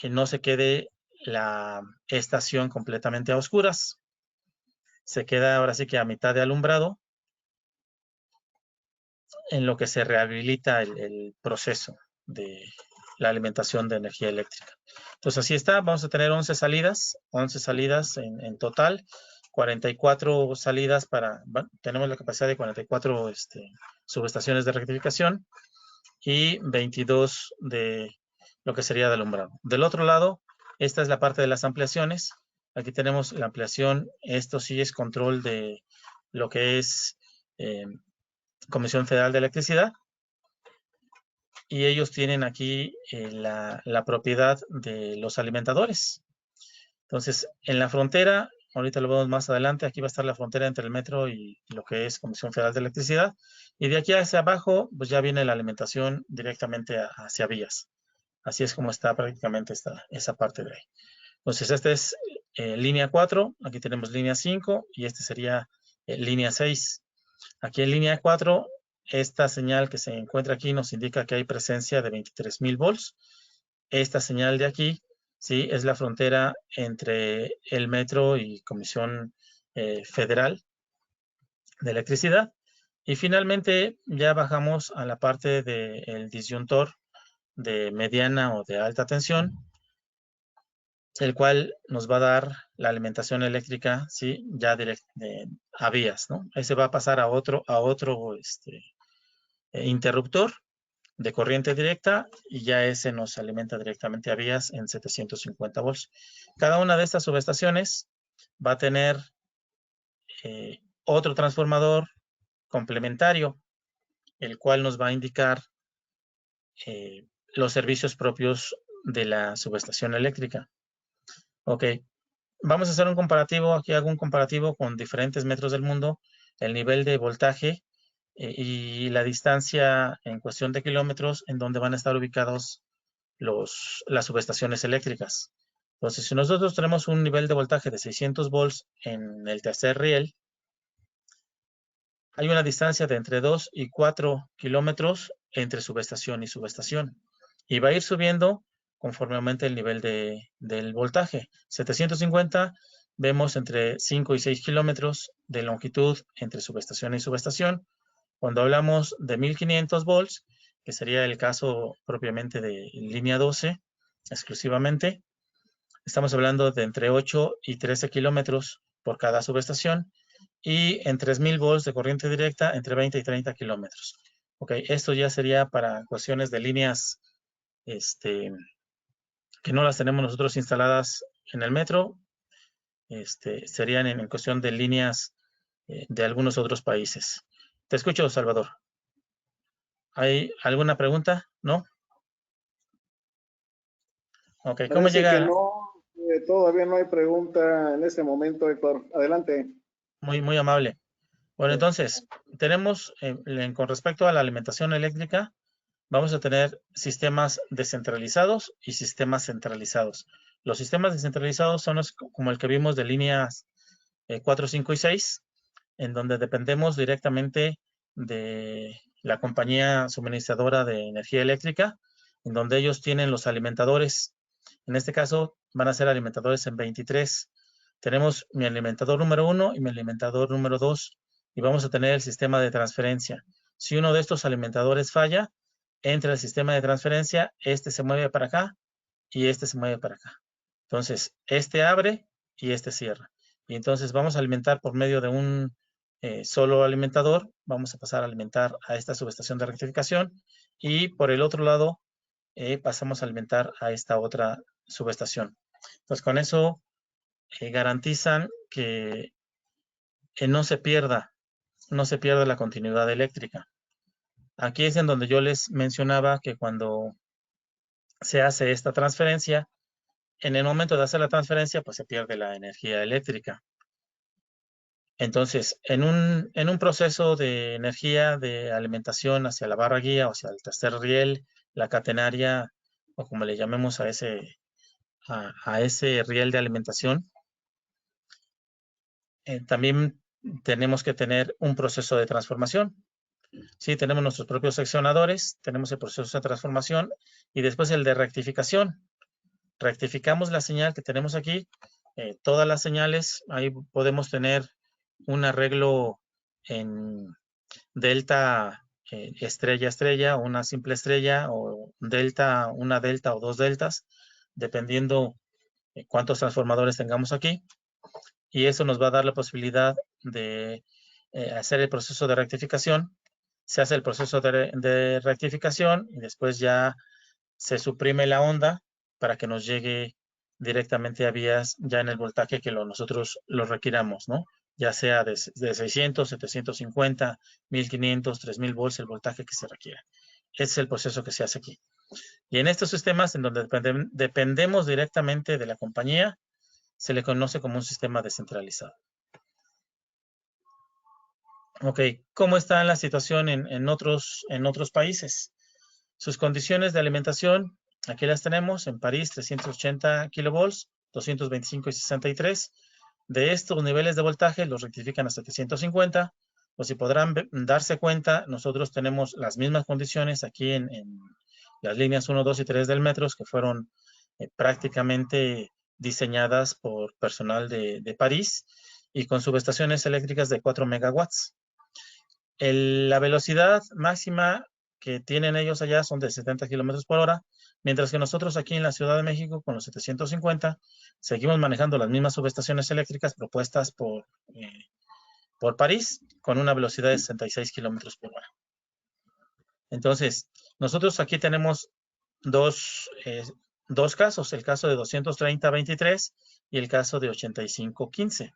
no se quede la estación completamente a oscuras. Se queda ahora sí que a mitad de alumbrado, en lo que se rehabilita el proceso de la alimentación de energía eléctrica. Entonces así está, vamos a tener 11 salidas en total, 44 salidas bueno, tenemos la capacidad de 44 subestaciones de rectificación y 22 de lo que sería de alumbrado. Del otro lado, esta es la parte de las ampliaciones. Aquí tenemos la ampliación, esto sí es control de lo que es Comisión Federal de Electricidad, y ellos tienen aquí la propiedad de los alimentadores. Entonces, en la frontera, ahorita lo vemos más adelante, aquí va a estar la frontera entre el metro y lo que es Comisión Federal de Electricidad, y de aquí hacia abajo, pues ya viene la alimentación directamente hacia vías. Así es como está prácticamente esa parte de ahí. Entonces, esta es línea 4, aquí tenemos línea 5, y este sería línea 6. Aquí en línea 4, esta señal que se encuentra aquí nos indica que hay presencia de 23,000 volts. Esta señal de aquí, ¿sí?, es la frontera entre el metro y Comisión Federal de Electricidad. Y finalmente ya bajamos a la parte del disyuntor de mediana o de alta tensión, el cual nos va a dar la alimentación eléctrica, ¿sí?, ya a vías, ¿no? Ese va a pasar a otro interruptor de corriente directa, y ya ese nos alimenta directamente a vías en 750 volts. Cada una de estas subestaciones va a tener otro transformador complementario, el cual nos va a indicar los servicios propios de la subestación eléctrica. Ok, vamos a hacer un comparativo. Aquí hago un comparativo con diferentes metros del mundo, el nivel de voltaje y la distancia en cuestión de kilómetros en donde van a estar ubicados las subestaciones eléctricas. Entonces, si nosotros tenemos un nivel de voltaje de 600 volts en el tercer riel, hay una distancia de entre 2 y 4 kilómetros entre subestación y subestación, y va a ir subiendo conforme aumente el nivel del voltaje. 750, vemos entre 5 y 6 kilómetros de longitud entre subestación y subestación. Cuando hablamos de 1500 volts, que sería el caso propiamente de línea 12 exclusivamente, estamos hablando de entre 8 y 13 kilómetros por cada subestación, y en 3000 volts de corriente directa entre 20 y 30 kilómetros. Ok, esto ya sería para cuestiones de líneas que no las tenemos nosotros instaladas en el metro, serían en cuestión de líneas de algunos otros países. Te escucho, Salvador. ¿Hay alguna pregunta? ¿No? Ok, ¿cómo Parece llega? que no, todavía no hay pregunta en este momento, Héctor. Adelante. Muy, muy amable. Bueno, entonces, tenemos, con respecto a la alimentación eléctrica, vamos a tener sistemas descentralizados y sistemas centralizados. Los sistemas descentralizados son como el que vimos de líneas 4, 5 y 6, en donde dependemos directamente de la compañía suministradora de energía eléctrica, en donde ellos tienen los alimentadores. En este caso van a ser alimentadores en 23. Tenemos mi alimentador número 1 y mi alimentador número 2, y vamos a tener el sistema de transferencia. Si uno de estos alimentadores falla, entra el sistema de transferencia, este se mueve para acá y este se mueve para acá. Entonces, este abre y este cierra. Y entonces vamos a alimentar por medio de un solo alimentador, vamos a pasar a alimentar a esta subestación de rectificación, y por el otro lado pasamos a alimentar a esta otra subestación. Entonces, con eso garantizan que no se pierda la continuidad eléctrica. Aquí es en donde yo les mencionaba que cuando se hace esta transferencia, en el momento de hacer la transferencia, pues se pierde la energía eléctrica. Entonces, en un proceso de energía de alimentación hacia la barra guía o hacia el tercer riel, la catenaria, o como le llamemos a ese riel de alimentación, también tenemos que tener un proceso de transformación. Sí, tenemos nuestros propios seccionadores, tenemos el proceso de transformación y después el de rectificación. Rectificamos la señal que tenemos aquí, todas las señales, ahí podemos tener un arreglo en delta estrella, estrella, una simple estrella, o delta, una delta o dos deltas, dependiendo cuántos transformadores tengamos aquí. Y eso nos va a dar la posibilidad de hacer el proceso de rectificación. Se hace el proceso de rectificación y después ya se suprime la onda para que nos llegue directamente a vías ya en el voltaje que nosotros lo requiramos, ¿no? Ya sea de 600, 750, 1500, 3000 volts, el voltaje que se requiera. Ese es el proceso que se hace aquí. Y en estos sistemas en donde dependemos directamente de la compañía, se le conoce como un sistema descentralizado. Ok, ¿cómo está la situación en otros países? Sus condiciones de alimentación, aquí las tenemos. En París, 380 kilovolts, 225 y 63. De estos niveles de voltaje los rectifican a 750. O si podrán darse cuenta, nosotros tenemos las mismas condiciones aquí en las líneas 1, 2 y 3 del metro, que fueron prácticamente diseñadas por personal de París y con subestaciones eléctricas de 4 megawatts. La velocidad máxima que tienen ellos allá son de 70 kilómetros por hora, mientras que nosotros aquí en la Ciudad de México con los 750 seguimos manejando las mismas subestaciones eléctricas propuestas por París con una velocidad de 66 kilómetros por hora. Entonces, nosotros aquí tenemos dos casos, el caso de 230-23 y el caso de 85-15.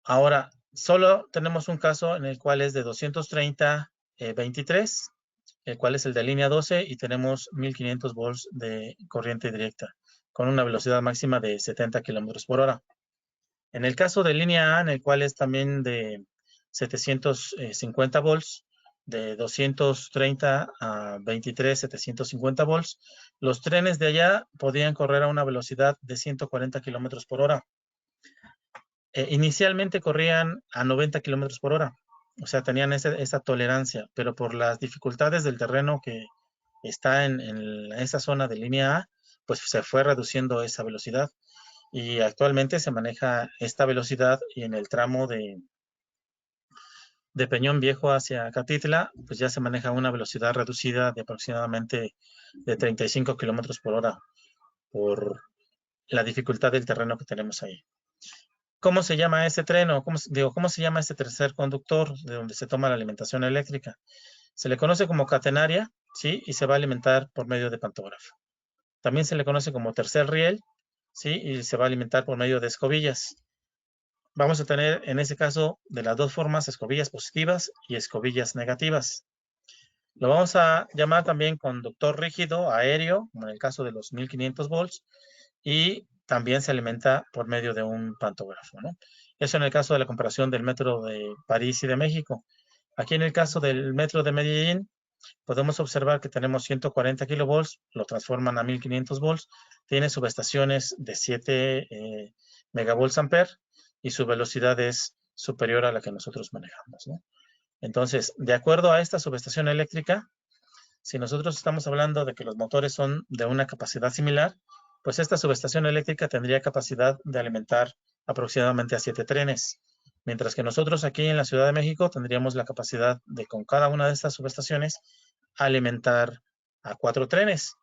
Ahora, solo tenemos un caso en el cual es de 230-23, el cual es el de línea 12 y tenemos 1500 volts de corriente directa con una velocidad máxima de 70 kilómetros por hora. En el caso de línea A, en el cual es también de 750 volts, de 230 a 23, 750 volts, los trenes de allá podían correr a una velocidad de 140 kilómetros por hora. Inicialmente corrían a 90 kilómetros por hora, o sea, tenían esa tolerancia, pero por las dificultades del terreno que está en esa zona de línea A, pues se fue reduciendo esa velocidad y actualmente se maneja esta velocidad y en el tramo de Peñón Viejo hacia Catitla, pues ya se maneja una velocidad reducida de aproximadamente de 35 kilómetros por hora por la dificultad del terreno que tenemos ahí. ¿Cómo se llama ese tren o cómo se llama este tercer conductor de donde se toma la alimentación eléctrica? Se le conoce como catenaria, ¿sí? Y se va a alimentar por medio de pantógrafo. También se le conoce como tercer riel, ¿sí? Y se va a alimentar por medio de escobillas. Vamos a tener en ese caso de las dos formas, escobillas positivas y escobillas negativas. Lo vamos a llamar también conductor rígido, aéreo, como en el caso de los 1500 volts, y también se alimenta por medio de un pantógrafo, ¿no? Eso en el caso de la comparación del metro de París y de México. Aquí en el caso del metro de Medellín, podemos observar que tenemos 140 kilovolts, lo transforman a 1500 volts, tiene subestaciones de 7 megavolts ampere y su velocidad es superior a la que nosotros manejamos, ¿no? Entonces, de acuerdo a esta subestación eléctrica, si nosotros estamos hablando de que los motores son de una capacidad similar, pues esta subestación eléctrica tendría capacidad de alimentar aproximadamente a 7 trenes, mientras que nosotros aquí en la Ciudad de México tendríamos la capacidad de con cada una de estas subestaciones alimentar a 4 trenes.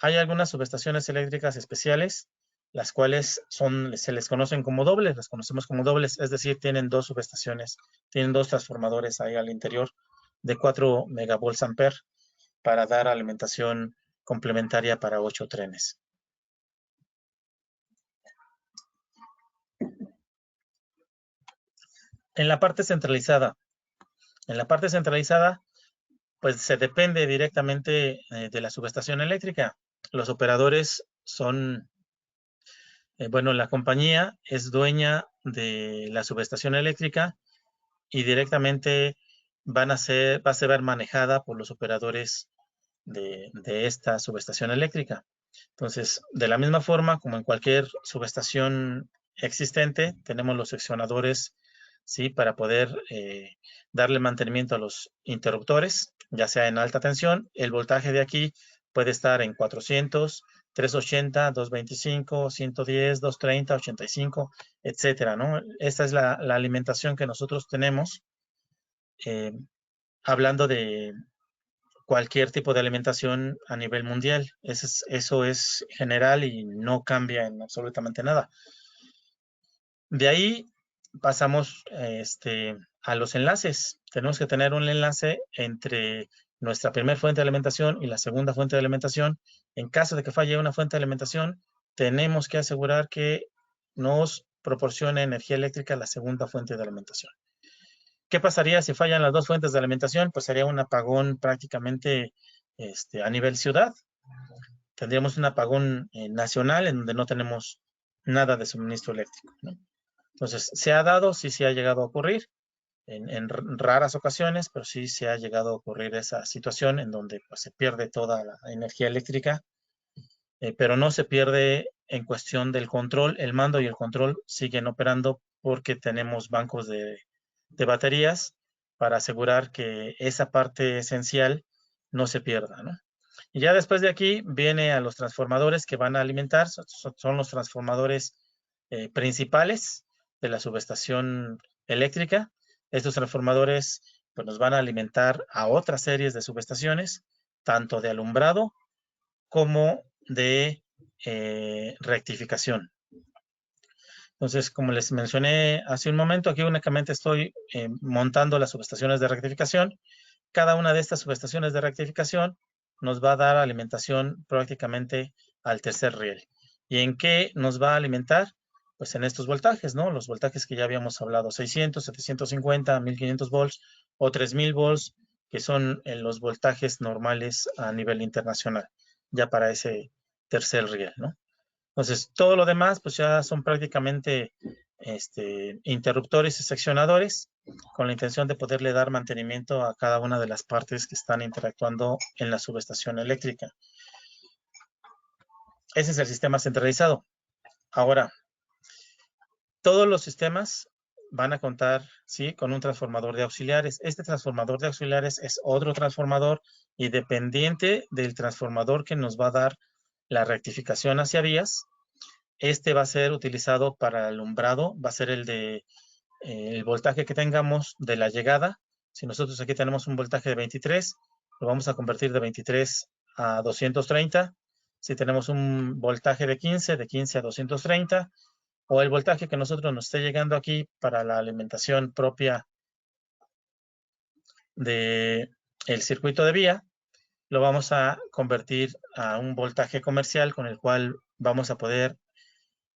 Hay algunas subestaciones eléctricas especiales, las cuales se les conocen como dobles, las conocemos como dobles, es decir, tienen dos subestaciones, tienen dos transformadores ahí al interior de 4 megavolts ampere para dar alimentación complementaria para 8 trenes. En la parte centralizada, pues se depende directamente de la subestación eléctrica. Los operadores son, bueno, la compañía es dueña de la subestación eléctrica y directamente va a ser manejada por los operadores de esta subestación eléctrica. Entonces, de la misma forma como en cualquier subestación existente, tenemos los seccionadores, ¿sí? Para poder darle mantenimiento a los interruptores, ya sea en alta tensión. El voltaje de aquí puede estar en 400, 380, 225, 110, 230, 85, etcétera, ¿no? Esta es la alimentación que nosotros tenemos hablando de cualquier tipo de alimentación a nivel mundial. Eso es general y no cambia en absolutamente nada. De ahí pasamos a los enlaces. Tenemos que tener un enlace entre nuestra primera fuente de alimentación y la segunda fuente de alimentación. En caso de que falle una fuente de alimentación, tenemos que asegurar que nos proporcione energía eléctrica la segunda fuente de alimentación. ¿Qué pasaría si fallan las dos fuentes de alimentación? Pues sería un apagón prácticamente a nivel ciudad. Tendríamos un apagón nacional en donde no tenemos nada de suministro eléctrico, ¿no? Entonces, se ha dado, sí se ha llegado a ocurrir en raras ocasiones, pero sí se ha llegado a ocurrir esa situación en donde pues, se pierde toda la energía eléctrica, pero no se pierde en cuestión del control. El mando y el control siguen operando porque tenemos bancos de baterías para asegurar que esa parte esencial no se pierda, ¿no? Y ya después de aquí viene a los transformadores que van a alimentar, son los transformadores principales de la subestación eléctrica. Estos transformadores pues, nos van a alimentar a otras series de subestaciones, tanto de alumbrado como de rectificación. Entonces, como les mencioné hace un momento, aquí únicamente estoy montando las subestaciones de rectificación. Cada una de estas subestaciones de rectificación nos va a dar alimentación prácticamente al tercer riel. ¿Y en qué nos va a alimentar? Pues en estos voltajes, ¿no? Los voltajes que ya habíamos hablado, 600, 750, 1500 volts o 3000 volts, que son los voltajes normales a nivel internacional, ya para ese tercer riel, ¿no? Entonces, todo lo demás, pues ya son prácticamente interruptores y seccionadores con la intención de poderle dar mantenimiento a cada una de las partes que están interactuando en la subestación eléctrica. Ese es el sistema centralizado. Ahora, todos los sistemas van a contar, ¿sí?, con un transformador de auxiliares. Este transformador de auxiliares es otro transformador y dependiente del transformador que nos va a dar la rectificación hacia vías. Este va a ser utilizado para alumbrado, va a ser el voltaje que tengamos de la llegada. Si nosotros aquí tenemos un voltaje de 23, lo vamos a convertir de 23 a 230. Si tenemos un voltaje de 15 a 230, o el voltaje que nosotros nos esté llegando aquí para la alimentación propia del circuito de vía, lo vamos a convertir a un voltaje comercial con el cual vamos a poder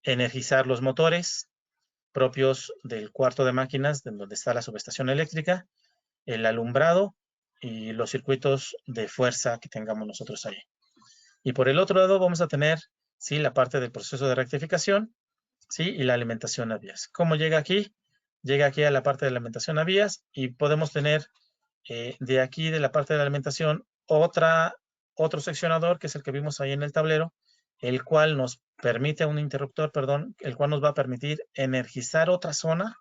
energizar los motores propios del cuarto de máquinas, donde está la subestación eléctrica, el alumbrado y los circuitos de fuerza que tengamos nosotros ahí. Y por el otro lado vamos a tener, ¿sí?, la parte del proceso de rectificación, ¿sí?, y la alimentación a vías. ¿Cómo llega aquí? Llega aquí a la parte de la alimentación a vías y podemos tener de aquí, de la parte de la alimentación, otro seccionador, que es el que vimos ahí en el tablero, el cual nos permite, un interruptor, perdón, el cual nos va a permitir energizar otra zona,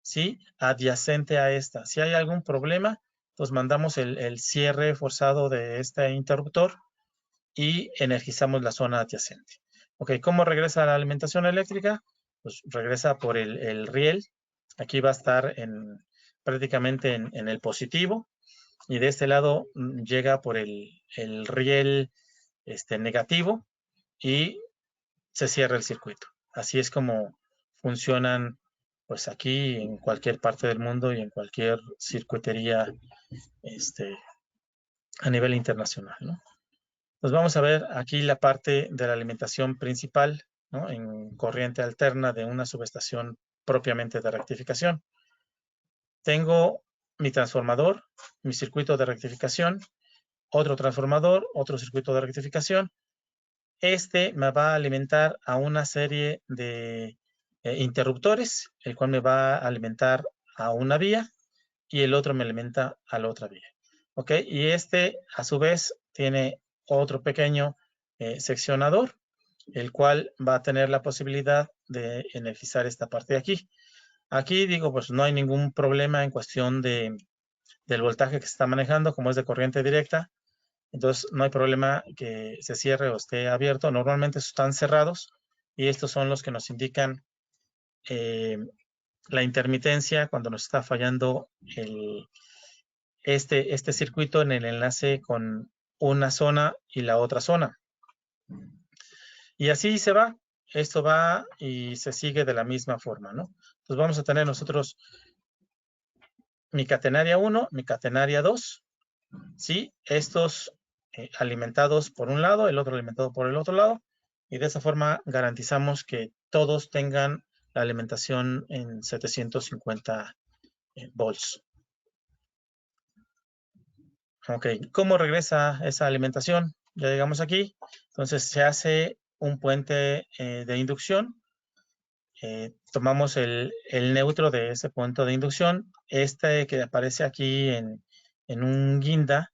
¿sí?, adyacente a esta. Si hay algún problema, pues mandamos el cierre forzado de este interruptor y energizamos la zona adyacente. Ok, ¿cómo regresa la alimentación eléctrica? Pues regresa por el riel. Aquí va a estar prácticamente en el positivo, y de este lado llega por el riel negativo y se cierra el circuito. Así es como funcionan pues aquí en cualquier parte del mundo y en cualquier circuitería a nivel internacional, ¿no? Pues vamos a ver aquí la parte de la alimentación principal, ¿no?, en corriente alterna de una subestación propiamente de rectificación. Tengo mi transformador, mi circuito de rectificación, otro transformador, otro circuito de rectificación. Este me va a alimentar a una serie de interruptores, el cual me va a alimentar a una vía y el otro me alimenta a la otra vía. ¿Ok? Y este, a su vez, tiene otro pequeño seccionador, el cual va a tener la posibilidad de energizar esta parte de aquí. Aquí digo, pues no hay ningún problema en cuestión del voltaje que se está manejando, como es de corriente directa. Entonces no hay problema que se cierre o esté abierto. Normalmente están cerrados y estos son los que nos indican la intermitencia cuando nos está fallando este circuito en el enlace con una zona y la otra zona. Y así se va. Esto va y se sigue de la misma forma, ¿no? Entonces vamos a tener nosotros mi catenaria 1, mi catenaria 2, ¿sí? Estos alimentados por un lado, el otro alimentado por el otro lado, y de esa forma garantizamos que todos tengan la alimentación en 750 volts. Ok, ¿cómo regresa esa alimentación? Ya llegamos aquí, entonces se hace un puente de inducción. Tomamos el neutro de ese punto de inducción, este que aparece aquí en un guinda,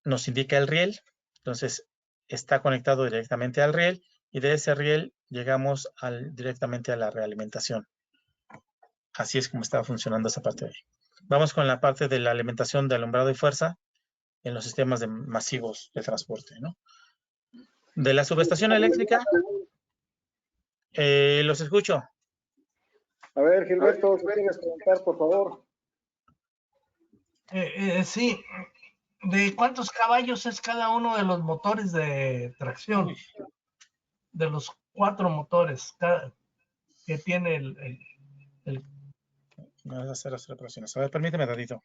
nos indica el riel, entonces está conectado directamente al riel y de ese riel llegamos directamente a la realimentación. Así es como está funcionando esa parte de ahí. Vamos con la parte de la alimentación de alumbrado y fuerza en los sistemas masivos de transporte, ¿no? De la subestación eléctrica, los escucho. A ver, Gilberto, si quieres preguntar, por favor. Sí. ¿De cuántos caballos es cada uno de los motores de tracción? Uy. De los 4 motores que tiene el... No vas a hacer las operaciones. A ver, permíteme tantito.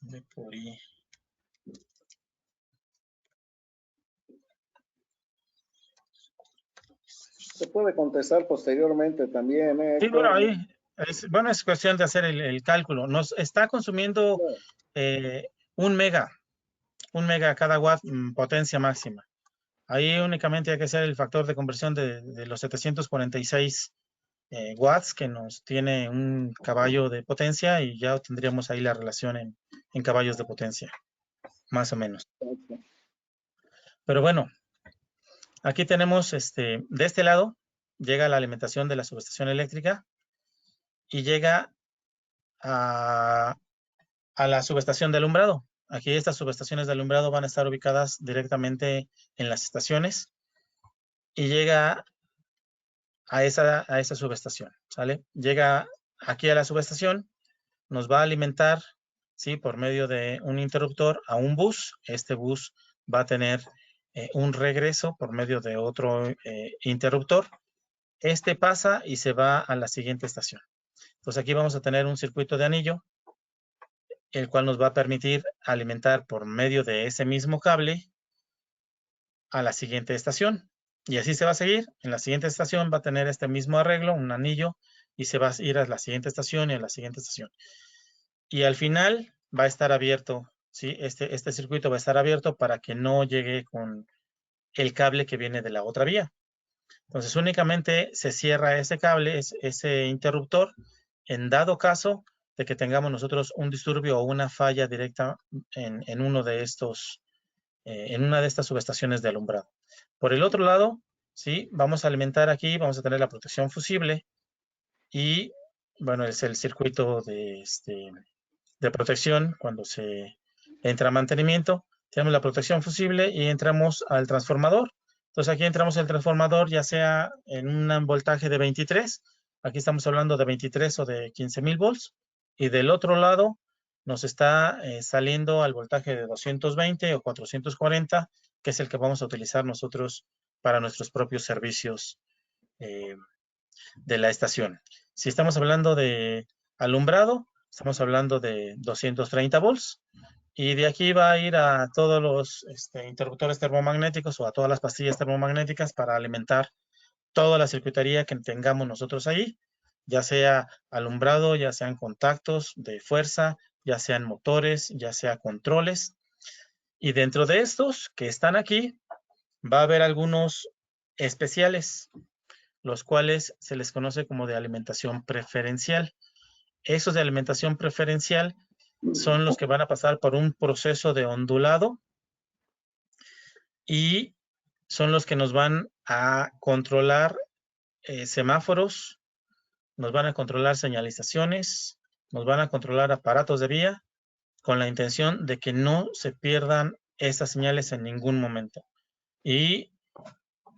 De por ahí. Se puede contestar posteriormente también. Sí, bueno, ahí es cuestión de hacer el cálculo. Nos está consumiendo 1 mega cada watt potencia máxima. Ahí únicamente hay que hacer el factor de conversión de los 746 watts que nos tiene un caballo de potencia y ya tendríamos ahí la relación en caballos de potencia, más o menos. Pero bueno, aquí tenemos, de este lado, llega la alimentación de la subestación eléctrica y llega a la subestación de alumbrado. Aquí estas subestaciones de alumbrado van a estar ubicadas directamente en las estaciones y llega a esa subestación, ¿sale? Llega aquí a la subestación, nos va a alimentar, ¿sí? Por medio de un interruptor a un bus. Este bus va a tener un regreso por medio de otro interruptor. Este pasa y se va a la siguiente estación. Entonces aquí vamos a tener un circuito de anillo, el cual nos va a permitir alimentar por medio de ese mismo cable a la siguiente estación. Y así se va a seguir. En la siguiente estación va a tener este mismo arreglo, un anillo, y se va a ir a la siguiente estación y a la siguiente estación. Y al final va a estar abierto, ¿sí? Este circuito va a estar abierto para que no llegue con el cable que viene de la otra vía. Entonces únicamente se cierra ese cable, ese interruptor, en dado caso de que tengamos nosotros un disturbio o una falla directa en uno de estos, en una de estas subestaciones de alumbrado. Por el otro lado, ¿sí? Vamos a alimentar aquí, vamos a tener la protección fusible y, bueno, es el circuito de protección cuando se entra a mantenimiento. Tenemos la protección fusible y entramos al transformador. Entonces aquí entramos al transformador ya sea en un voltaje de 23, aquí estamos hablando de 23 o de 15,000 volts, y del otro lado nos está saliendo al voltaje de 220 o 440, que es el que vamos a utilizar nosotros para nuestros propios servicios de la estación. Si estamos hablando de alumbrado, estamos hablando de 230 volts, y de aquí va a ir a todos los interruptores termomagnéticos o a todas las pastillas termomagnéticas para alimentar toda la circuitería que tengamos nosotros ahí, ya sea alumbrado, ya sean contactos de fuerza, ya sean motores, ya sea controles. Y dentro de estos que están aquí, va a haber algunos especiales, los cuales se les conoce como de alimentación preferencial. Esos de alimentación preferencial son los que van a pasar por un proceso de ondulado y son los que nos van a controlar semáforos, nos van a controlar señalizaciones, nos van a controlar aparatos de vía con la intención de que no se pierdan esas señales en ningún momento. y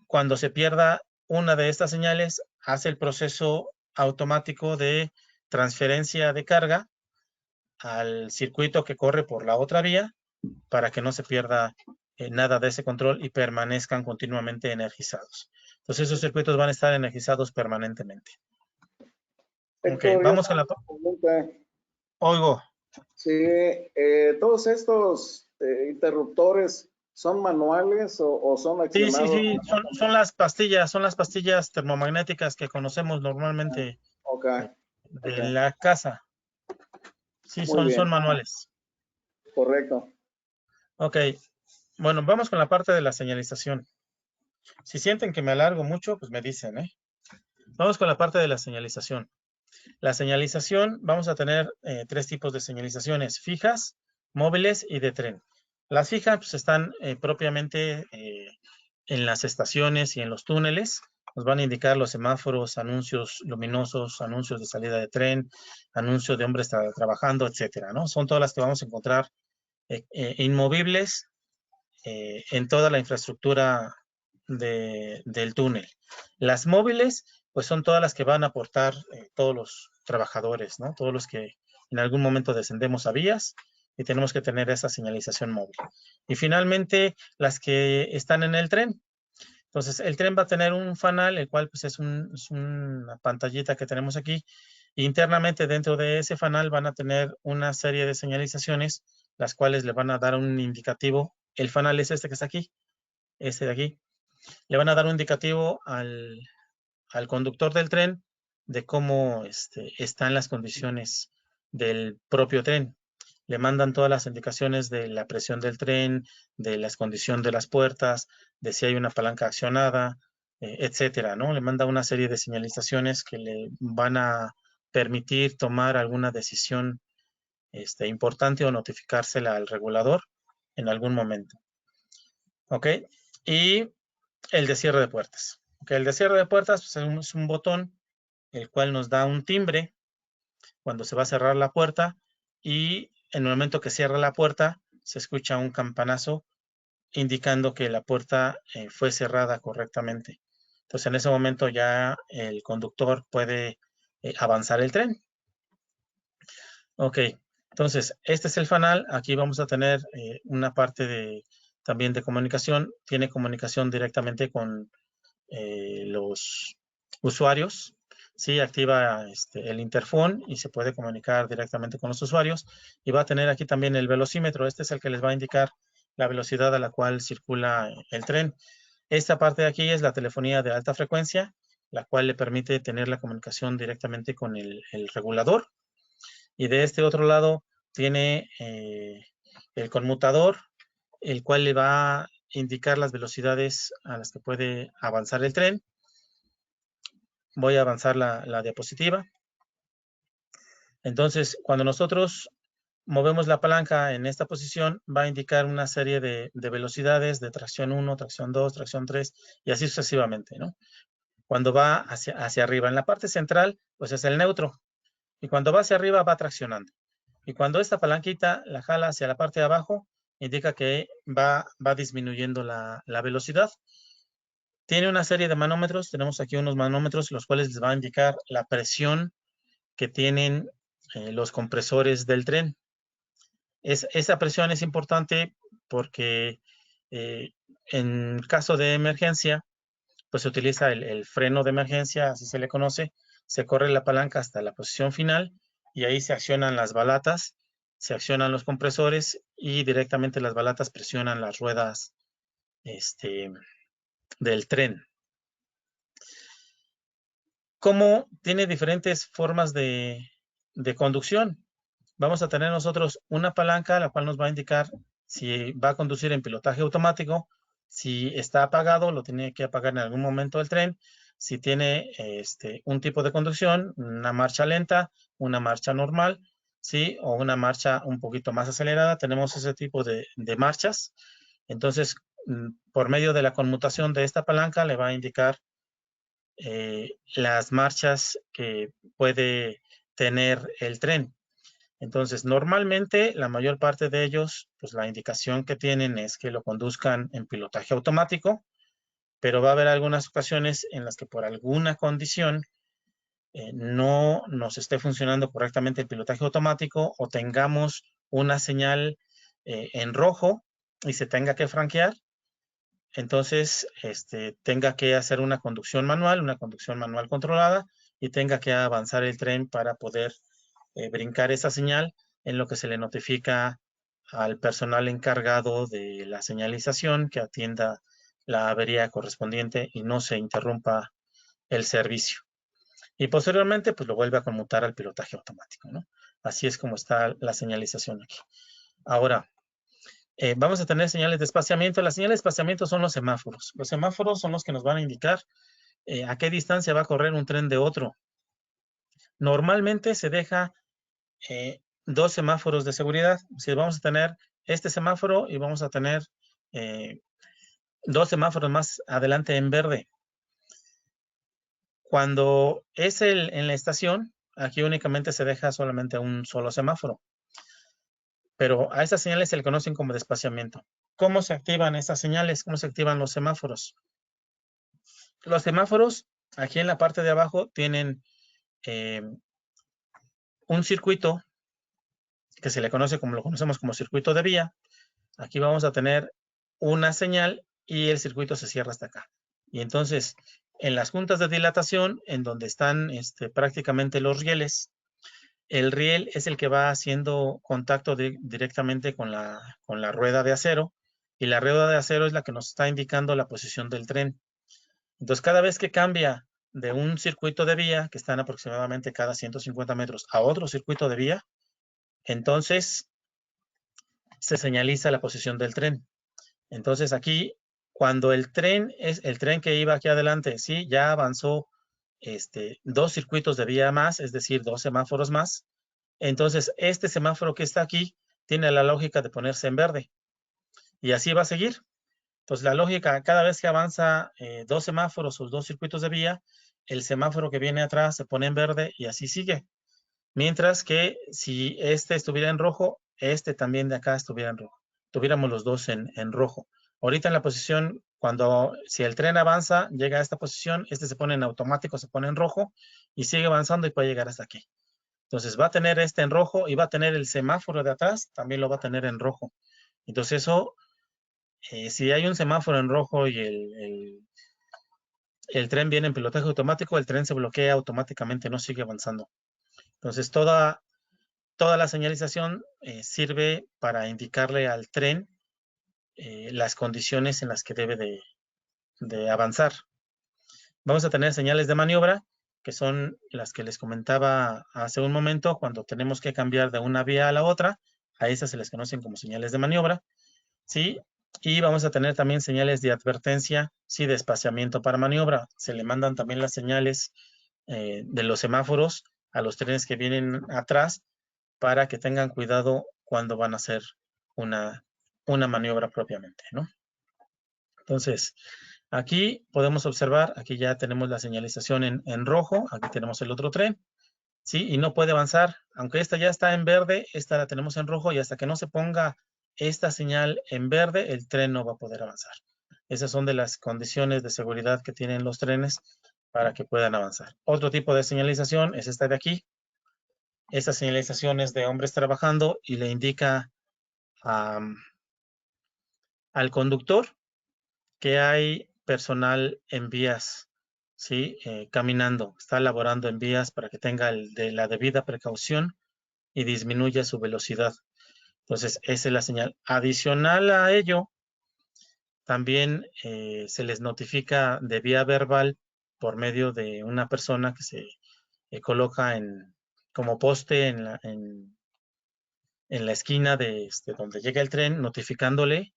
cuando se pierda una de estas señales, hace el proceso automático de transferencia de carga al circuito que corre por la otra vía para que no se pierda nada de ese control y permanezcan continuamente energizados. Entonces esos circuitos van a estar energizados permanentemente. Ok, vamos a la pregunta. Oigo. Sí, todos estos interruptores ¿son manuales o son accionados? Sí, son las pastillas termomagnéticas que conocemos normalmente de la casa. Sí, son manuales. Correcto. Ok, bueno, vamos con la parte de la señalización. Si sienten que me alargo mucho, pues me dicen, ¿eh? Vamos con la parte de la señalización. La señalización, vamos a tener 3 tipos de señalizaciones: fijas, móviles y de tren. Las fijas pues, están propiamente en las estaciones y en los túneles. Nos van a indicar los semáforos, anuncios luminosos, anuncios de salida de tren, anuncios de hombres trabajando, etcétera, ¿no? Son todas las que vamos a encontrar inmovibles en toda la infraestructura del túnel. Las móviles, pues son todas las que van a aportar todos los trabajadores, ¿no? Todos los que en algún momento descendemos a vías y tenemos que tener esa señalización móvil. Y finalmente, las que están en el tren. Entonces, el tren va a tener un fanal, el cual pues, es una pantallita que tenemos aquí. Internamente, dentro de ese fanal, van a tener una serie de señalizaciones, las cuales le van a dar un indicativo. El fanal es este que está aquí, este de aquí. Le van a dar un indicativo al conductor del tren de cómo están las condiciones del propio tren. Le mandan todas las indicaciones de la presión del tren, de la condición de las puertas, de si hay una palanca accionada, etcétera, ¿no? Le manda una serie de señalizaciones que le van a permitir tomar alguna decisión importante o notificársela al regulador en algún momento. ¿Ok? Y el de cierre de puertas. Okay, el de cierre de puertas pues, es un botón el cual nos da un timbre cuando se va a cerrar la puerta y en el momento que cierra la puerta se escucha un campanazo indicando que la puerta fue cerrada correctamente. Entonces en ese momento ya el conductor puede avanzar el tren. Ok, entonces este es el fanal. Aquí vamos a tener una parte también de comunicación. Tiene comunicación directamente con los usuarios. Sí, activa el interfón y se puede comunicar directamente con los usuarios. Y va a tener aquí también el velocímetro. Este es el que les va a indicar la velocidad a la cual circula el tren. Esta parte de aquí es la telefonía de alta frecuencia, la cual le permite tener la comunicación directamente con el regulador. Y de este otro lado tiene el conmutador, el cual le va a indicar las velocidades a las que puede avanzar el tren. Voy a avanzar la diapositiva. Entonces, cuando nosotros movemos la palanca en esta posición, va a indicar una serie de velocidades de tracción 1, tracción 2, tracción 3 y así sucesivamente, ¿no? Cuando va hacia arriba, en la parte central, pues es el neutro. Y cuando va hacia arriba, va traccionando. Y cuando esta palanquita la jala hacia la parte de abajo, indica que va disminuyendo la velocidad. Tiene una serie de manómetros. Tenemos aquí unos manómetros, los cuales les va a indicar la presión que tienen los compresores del tren. Esa presión es importante porque en caso de emergencia, pues se utiliza el freno de emergencia, así se le conoce. Se corre la palanca hasta la posición final y ahí se accionan las balatas, se accionan los compresores y directamente las balatas presionan las ruedas del tren. Como tiene diferentes formas de conducción, vamos a tener nosotros una palanca, la cual nos va a indicar si va a conducir en pilotaje automático. Si está apagado, lo tiene que apagar en algún momento del tren. Si tiene un tipo de conducción, una marcha lenta, una marcha normal, ¿sí? O una marcha un poquito más acelerada, tenemos ese tipo de marchas. Entonces, por medio de la conmutación de esta palanca, le va a indicar las marchas que puede tener el tren. Entonces, normalmente la mayor parte de ellos, pues la indicación que tienen es que lo conduzcan en pilotaje automático, pero va a haber algunas ocasiones en las que por alguna condición no nos esté funcionando correctamente el pilotaje automático o tengamos una señal en rojo y se tenga que franquear. Entonces, tenga que hacer una conducción manual controlada y tenga que avanzar el tren para poder brincar esa señal, en lo que se le notifica al personal encargado de la señalización que atienda la avería correspondiente y no se interrumpa el servicio. Y posteriormente, pues lo vuelve a conmutar al pilotaje automático, ¿no? Así es como está la señalización aquí. Ahora, vamos a tener señales de espaciamiento. Las señales de espaciamiento son los semáforos. Los semáforos son los que nos van a indicar a qué distancia va a correr un tren de otro. Normalmente se deja 2 semáforos de seguridad. Si vamos a tener este semáforo y vamos a tener 2 semáforos más adelante en verde. Cuando es en la estación, aquí únicamente se deja solamente un solo semáforo. Pero a esas señales se le conocen como despaciamiento. ¿Cómo se activan estas señales? ¿Cómo se activan los semáforos? Los semáforos, aquí en la parte de abajo, tienen un circuito que se le conoce como, lo conocemos como circuito de vía. Aquí vamos a tener una señal y el circuito se cierra hasta acá. Y entonces, en las juntas de dilatación, en donde están prácticamente los rieles, el riel es el que va haciendo contacto directamente con la rueda de acero, y la rueda de acero es la que nos está indicando la posición del tren. Entonces, cada vez que cambia de un circuito de vía, que están aproximadamente cada 150 metros, a otro circuito de vía, entonces se señaliza la posición del tren. Entonces aquí, cuando el tren que iba aquí adelante, sí, ya avanzó 2 circuitos de vía más, es decir, 2 semáforos más, entonces este semáforo que está aquí tiene la lógica de ponerse en verde. Y así va a seguir. Entonces la lógica, cada vez que avanza 2 semáforos o 2 circuitos de vía, el semáforo que viene atrás se pone en verde y así sigue. Mientras que si este estuviera en rojo, este también de acá estuviera en rojo. Tuviéramos los dos en rojo. Ahorita en la posición, si el tren avanza, llega a esta posición, este se pone en automático, se pone en rojo y sigue avanzando y puede llegar hasta aquí. Entonces va a tener este en rojo y va a tener el semáforo de atrás, también lo va a tener en rojo. Entonces eso, si hay un semáforo en rojo y el tren viene en pilotaje automático, el tren se bloquea automáticamente, no sigue avanzando. Entonces toda la señalización sirve para indicarle al tren las condiciones en las que debe de avanzar. Vamos a tener señales de maniobra, que son las que les comentaba hace un momento, cuando tenemos que cambiar de una vía a la otra. A esas se les conocen como señales de maniobra, ¿sí? Y vamos a tener también señales de advertencia, sí, de espaciamiento para maniobra. Se le mandan también las señales de los semáforos a los trenes que vienen atrás, para que tengan cuidado cuando van a hacer una maniobra propiamente, ¿no? Entonces, aquí podemos observar, aquí ya tenemos la señalización en rojo, aquí tenemos el otro tren, ¿sí? Y no puede avanzar, aunque esta ya está en verde, esta la tenemos en rojo, y hasta que no se ponga esta señal en verde, el tren no va a poder avanzar. Esas son de las condiciones de seguridad que tienen los trenes para que puedan avanzar. Otro tipo de señalización es esta de aquí. Esta señalización es de hombres trabajando y le indica al conductor que hay personal en vías, ¿sí? Caminando, está laborando en vías para que tenga la debida precaución y disminuya su velocidad. Entonces, esa es la señal. Adicional a ello, también se les notifica de vía verbal por medio de una persona que se coloca como poste en la esquina de donde llega el tren, notificándole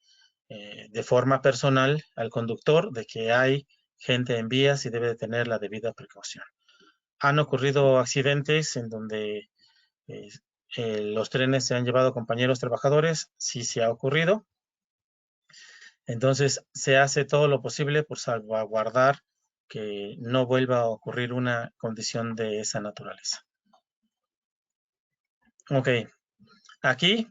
de forma personal al conductor de que hay gente en vías y debe de tener la debida precaución. Han ocurrido accidentes en donde los trenes se han llevado compañeros trabajadores, sí se ha ocurrido. Entonces se hace todo lo posible por salvaguardar que no vuelva a ocurrir una condición de esa naturaleza. Ok, Aquí,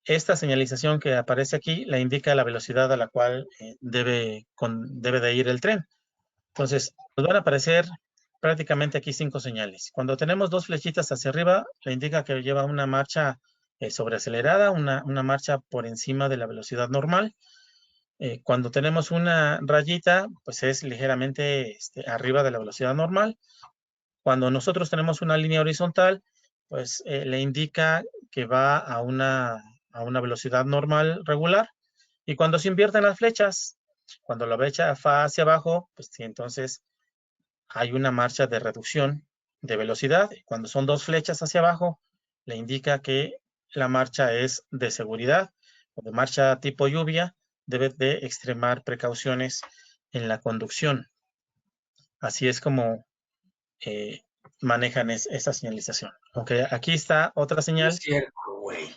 esta señalización que aparece aquí la indica la velocidad a la cual debe de ir el tren. Entonces, nos van a aparecer prácticamente aquí 5 señales. Cuando tenemos 2 flechitas hacia arriba, le indica que lleva una marcha sobreacelerada, una marcha por encima de la velocidad normal. Cuando tenemos una rayita, pues es ligeramente arriba de la velocidad normal. Cuando nosotros tenemos una línea horizontal, pues le indica que va a una velocidad normal regular. Y cuando se invierten las flechas, cuando la flecha va hacia abajo, pues sí, entonces hay una marcha de reducción de velocidad. Cuando son 2 flechas hacia abajo, le indica que la marcha es de seguridad o de marcha tipo lluvia. Debe de extremar precauciones en la conducción. Así es como manejan esa señalización. Ok, aquí está otra señal. Es cierto, güey.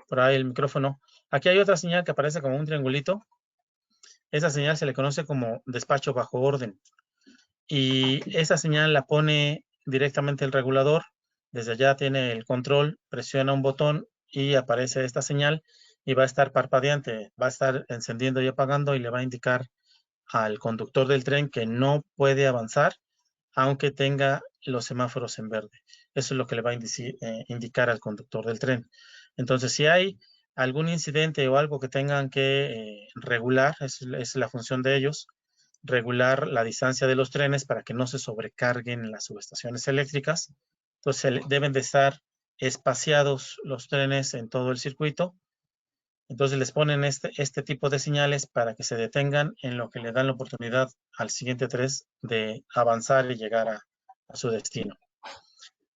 Por ahí el micrófono. Aquí hay otra señal que aparece como un triangulito. Esa señal se le conoce como despacho bajo orden. Y esa señal la pone directamente el regulador. Desde allá tiene el control, presiona un botón y aparece esta señal y va a estar parpadeante, va a estar encendiendo y apagando y le va a indicar al conductor del tren que no puede avanzar aunque tenga los semáforos en verde. Eso es lo que le va a indicar al conductor del tren. Entonces, si hay algún incidente o algo que tengan que regular, es la función de ellos, regular la distancia de los trenes para que no se sobrecarguen las subestaciones eléctricas. Entonces, deben de estar espaciados los trenes en todo el circuito. Entonces les ponen este tipo de señales para que se detengan en lo que le dan la oportunidad al siguiente tren de avanzar y llegar a su destino.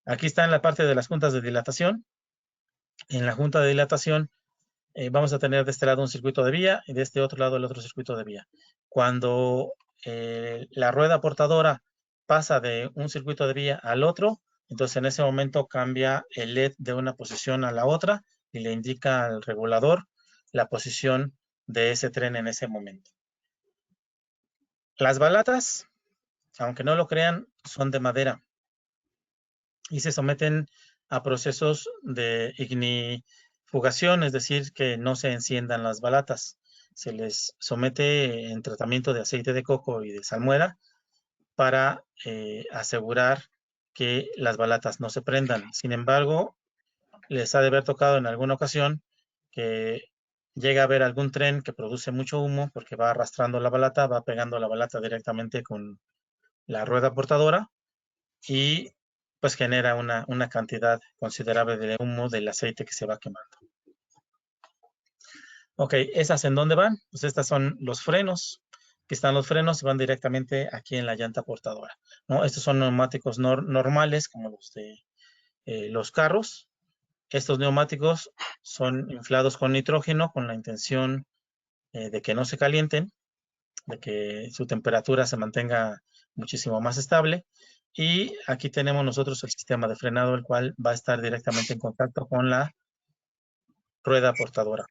Aquí está en la parte de las juntas de dilatación. En la junta de dilatación vamos a tener de este lado un circuito de vía y de este otro lado el otro circuito de vía. Cuando la rueda portadora pasa de un circuito de vía al otro, entonces en ese momento cambia el LED de una posición a la otra y le indica al regulador la posición de ese tren en ese momento. Las balatas, aunque no lo crean, son de madera y se someten a procesos de ignifugación, es decir, que no se enciendan las balatas. Se les somete en tratamiento de aceite de coco y de salmuera para asegurar que las balatas no se prendan. Sin embargo, les ha de haber tocado en alguna ocasión que llega a haber algún tren que produce mucho humo porque va arrastrando la balata, va pegando la balata directamente con la rueda portadora y pues genera una cantidad considerable de humo del aceite que se va quemando. Ok, ¿esas en dónde van? Pues estas son los frenos. Aquí están los frenos y van directamente aquí en la llanta portadora, ¿no? Estos son neumáticos normales como los de los carros. Estos neumáticos son inflados con nitrógeno con la intención de que no se calienten, de que su temperatura se mantenga muchísimo más estable. Y aquí tenemos nosotros el sistema de frenado, el cual va a estar directamente en contacto con la rueda portadora.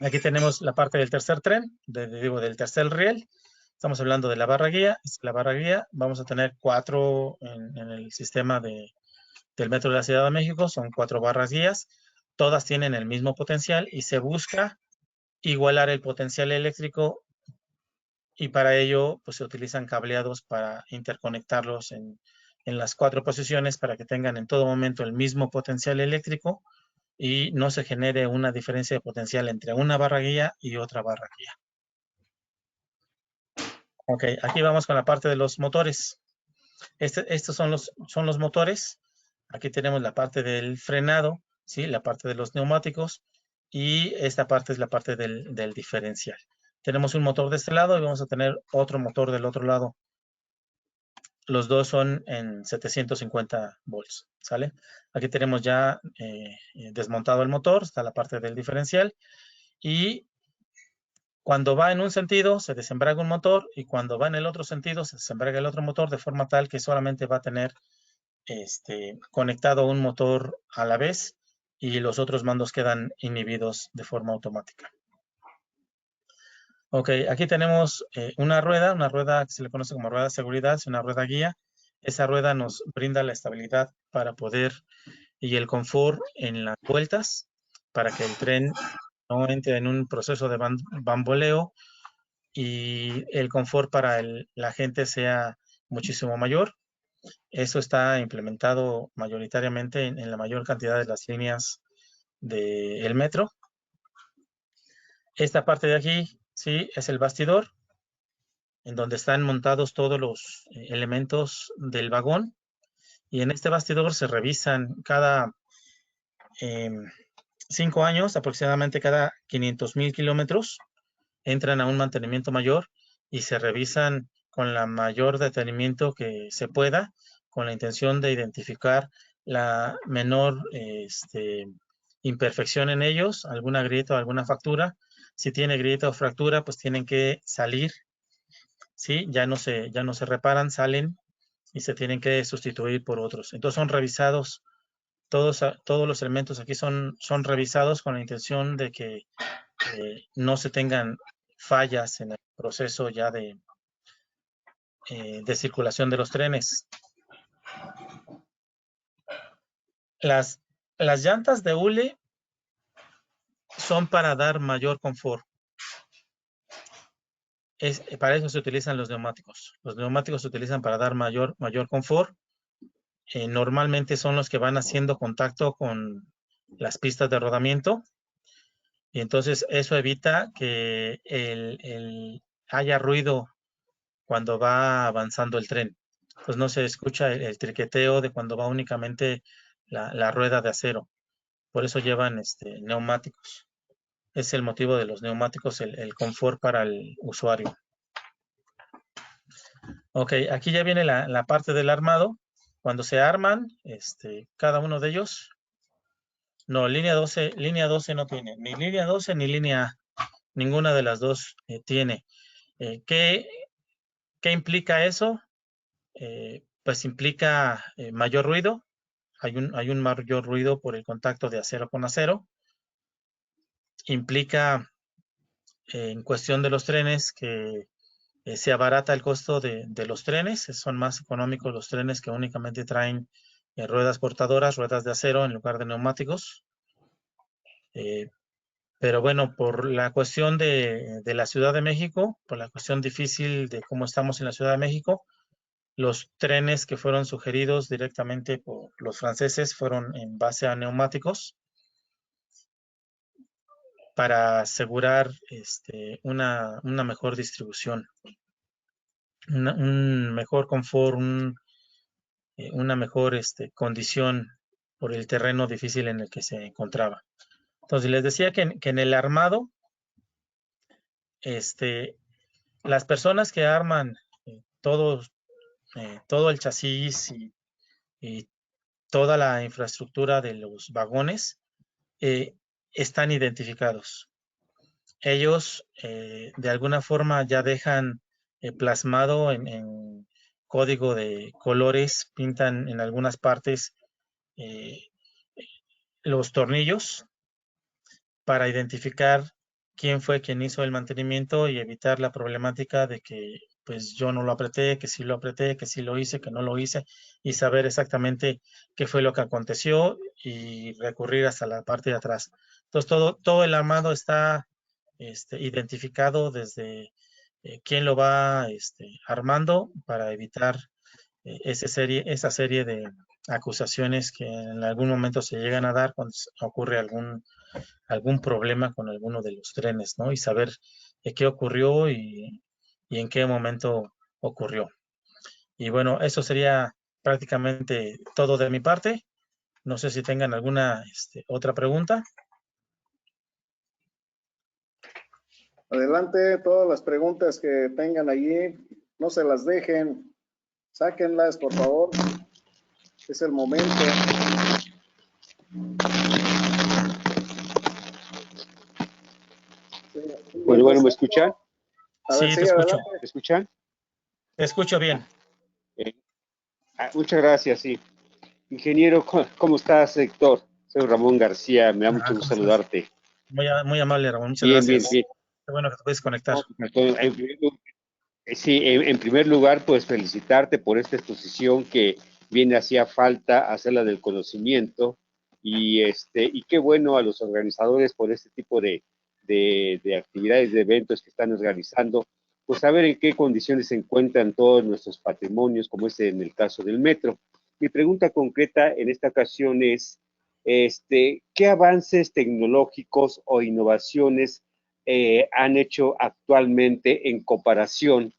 Aquí tenemos la parte del tercer tren, del tercer riel. Estamos hablando de la barra guía. La barra guía, vamos a tener 4 en el sistema del Metro de la Ciudad de México, son 4 barras guías, todas tienen el mismo potencial y se busca igualar el potencial eléctrico y para ello pues se utilizan cableados para interconectarlos en las 4 posiciones para que tengan en todo momento el mismo potencial eléctrico y no se genere una diferencia de potencial entre una barra guía y otra barra guía. Ok, aquí vamos con la parte de los motores. Estos son los motores. Aquí tenemos la parte del frenado, ¿sí? La parte de los neumáticos y esta parte es la parte del diferencial. Tenemos un motor de este lado y vamos a tener otro motor del otro lado. Los dos son en 750 volts, ¿sale? Aquí tenemos ya desmontado el motor, está la parte del diferencial y cuando va en un sentido se desembraga un motor y cuando va en el otro sentido se desembraga el otro motor de forma tal que solamente va a tener conectado un motor a la vez y los otros mandos quedan inhibidos de forma automática. Ok, aquí tenemos una rueda que se le conoce como rueda de seguridad, es una rueda guía. Esa rueda nos brinda la estabilidad para poder y el confort en las vueltas para que el tren no entre en un proceso de bamboleo y el confort para la gente sea muchísimo mayor. Eso está implementado mayoritariamente en la mayor cantidad de las líneas del metro. Esta parte de aquí, sí, es el bastidor, en donde están montados todos los elementos del vagón. Y en este bastidor se revisan cada 5 años, aproximadamente cada 500,000 kilómetros, entran a un mantenimiento mayor y se revisan con la mayor detenimiento que se pueda, con la intención de identificar la menor imperfección en ellos, alguna grieta o alguna fractura. Si tiene grieta o fractura, pues tienen que salir, ¿sí? Ya no se reparan, salen y se tienen que sustituir por otros. Entonces son revisados, todos los elementos aquí son revisados con la intención de que no se tengan fallas en el proceso ya de circulación de los trenes. Las llantas de hule son para dar mayor confort. Para eso se utilizan los neumáticos. Los neumáticos se utilizan para dar mayor confort. Normalmente son los que van haciendo contacto con las pistas de rodamiento. Y entonces eso evita que haya ruido cuando va avanzando el tren. Pues no se escucha el triqueteo de cuando va únicamente la rueda de acero. Por eso llevan neumáticos. Es el motivo de los neumáticos, el confort para el usuario. Ok, aquí ya viene la parte del armado. Cuando se arman, cada uno de ellos. No, línea 12 no tiene. Ni línea 12 ni línea A. Ninguna de las dos tiene. ¿Qué implica eso? Pues implica mayor ruido. Hay un mayor ruido por el contacto de acero con acero. Implica en cuestión de los trenes que se abarata el costo de los trenes. Son más económicos los trenes que únicamente traen ruedas portadoras, ruedas de acero en lugar de neumáticos. Pero bueno, por la cuestión de la Ciudad de México, por la cuestión difícil de cómo estamos en la Ciudad de México, los trenes que fueron sugeridos directamente por los franceses fueron en base a neumáticos para asegurar una mejor distribución, un mejor confort, una mejor condición por el terreno difícil en el que se encontraba. Entonces les decía que en el armado, las personas que arman todo el chasis y toda la infraestructura de los vagones están identificados. Ellos de alguna forma ya dejan plasmado en código de colores, pintan en algunas partes los tornillos para identificar quién fue quien hizo el mantenimiento y evitar la problemática de que pues yo no lo apreté, que sí lo apreté, que sí lo hice, que no lo hice, y saber exactamente qué fue lo que aconteció y recurrir hasta la parte de atrás. Entonces todo el armado está identificado desde quién lo va armando para evitar esa serie de acusaciones que en algún momento se llegan a dar cuando ocurre algún problema con alguno de los trenes, ¿no? Y saber qué ocurrió y en qué momento ocurrió. Y bueno, eso sería prácticamente todo de mi parte. No sé si tengan alguna otra pregunta. Adelante, todas las preguntas que tengan allí, no se las dejen, sáquenlas, por favor. Es el momento. Bueno, ¿me escuchan? A ver, Sí, te escucho. ¿Me escuchan? Te escucho bien. Muchas gracias, sí. Ingeniero, ¿cómo estás, Héctor? Soy Ramón García, me da mucho gusto saludarte. Muy amable, Ramón, muchas gracias. Bien. Qué bueno que te puedes conectar. Sí, en primer lugar, pues felicitarte por esta exposición que viene hacía falta hacerla del conocimiento y qué bueno a los organizadores por este tipo de actividades, de eventos que están organizando, pues saber en qué condiciones se encuentran todos nuestros patrimonios, como es en el caso del metro. Mi pregunta concreta en esta ocasión es, ¿qué avances tecnológicos o innovaciones han hecho actualmente en comparación,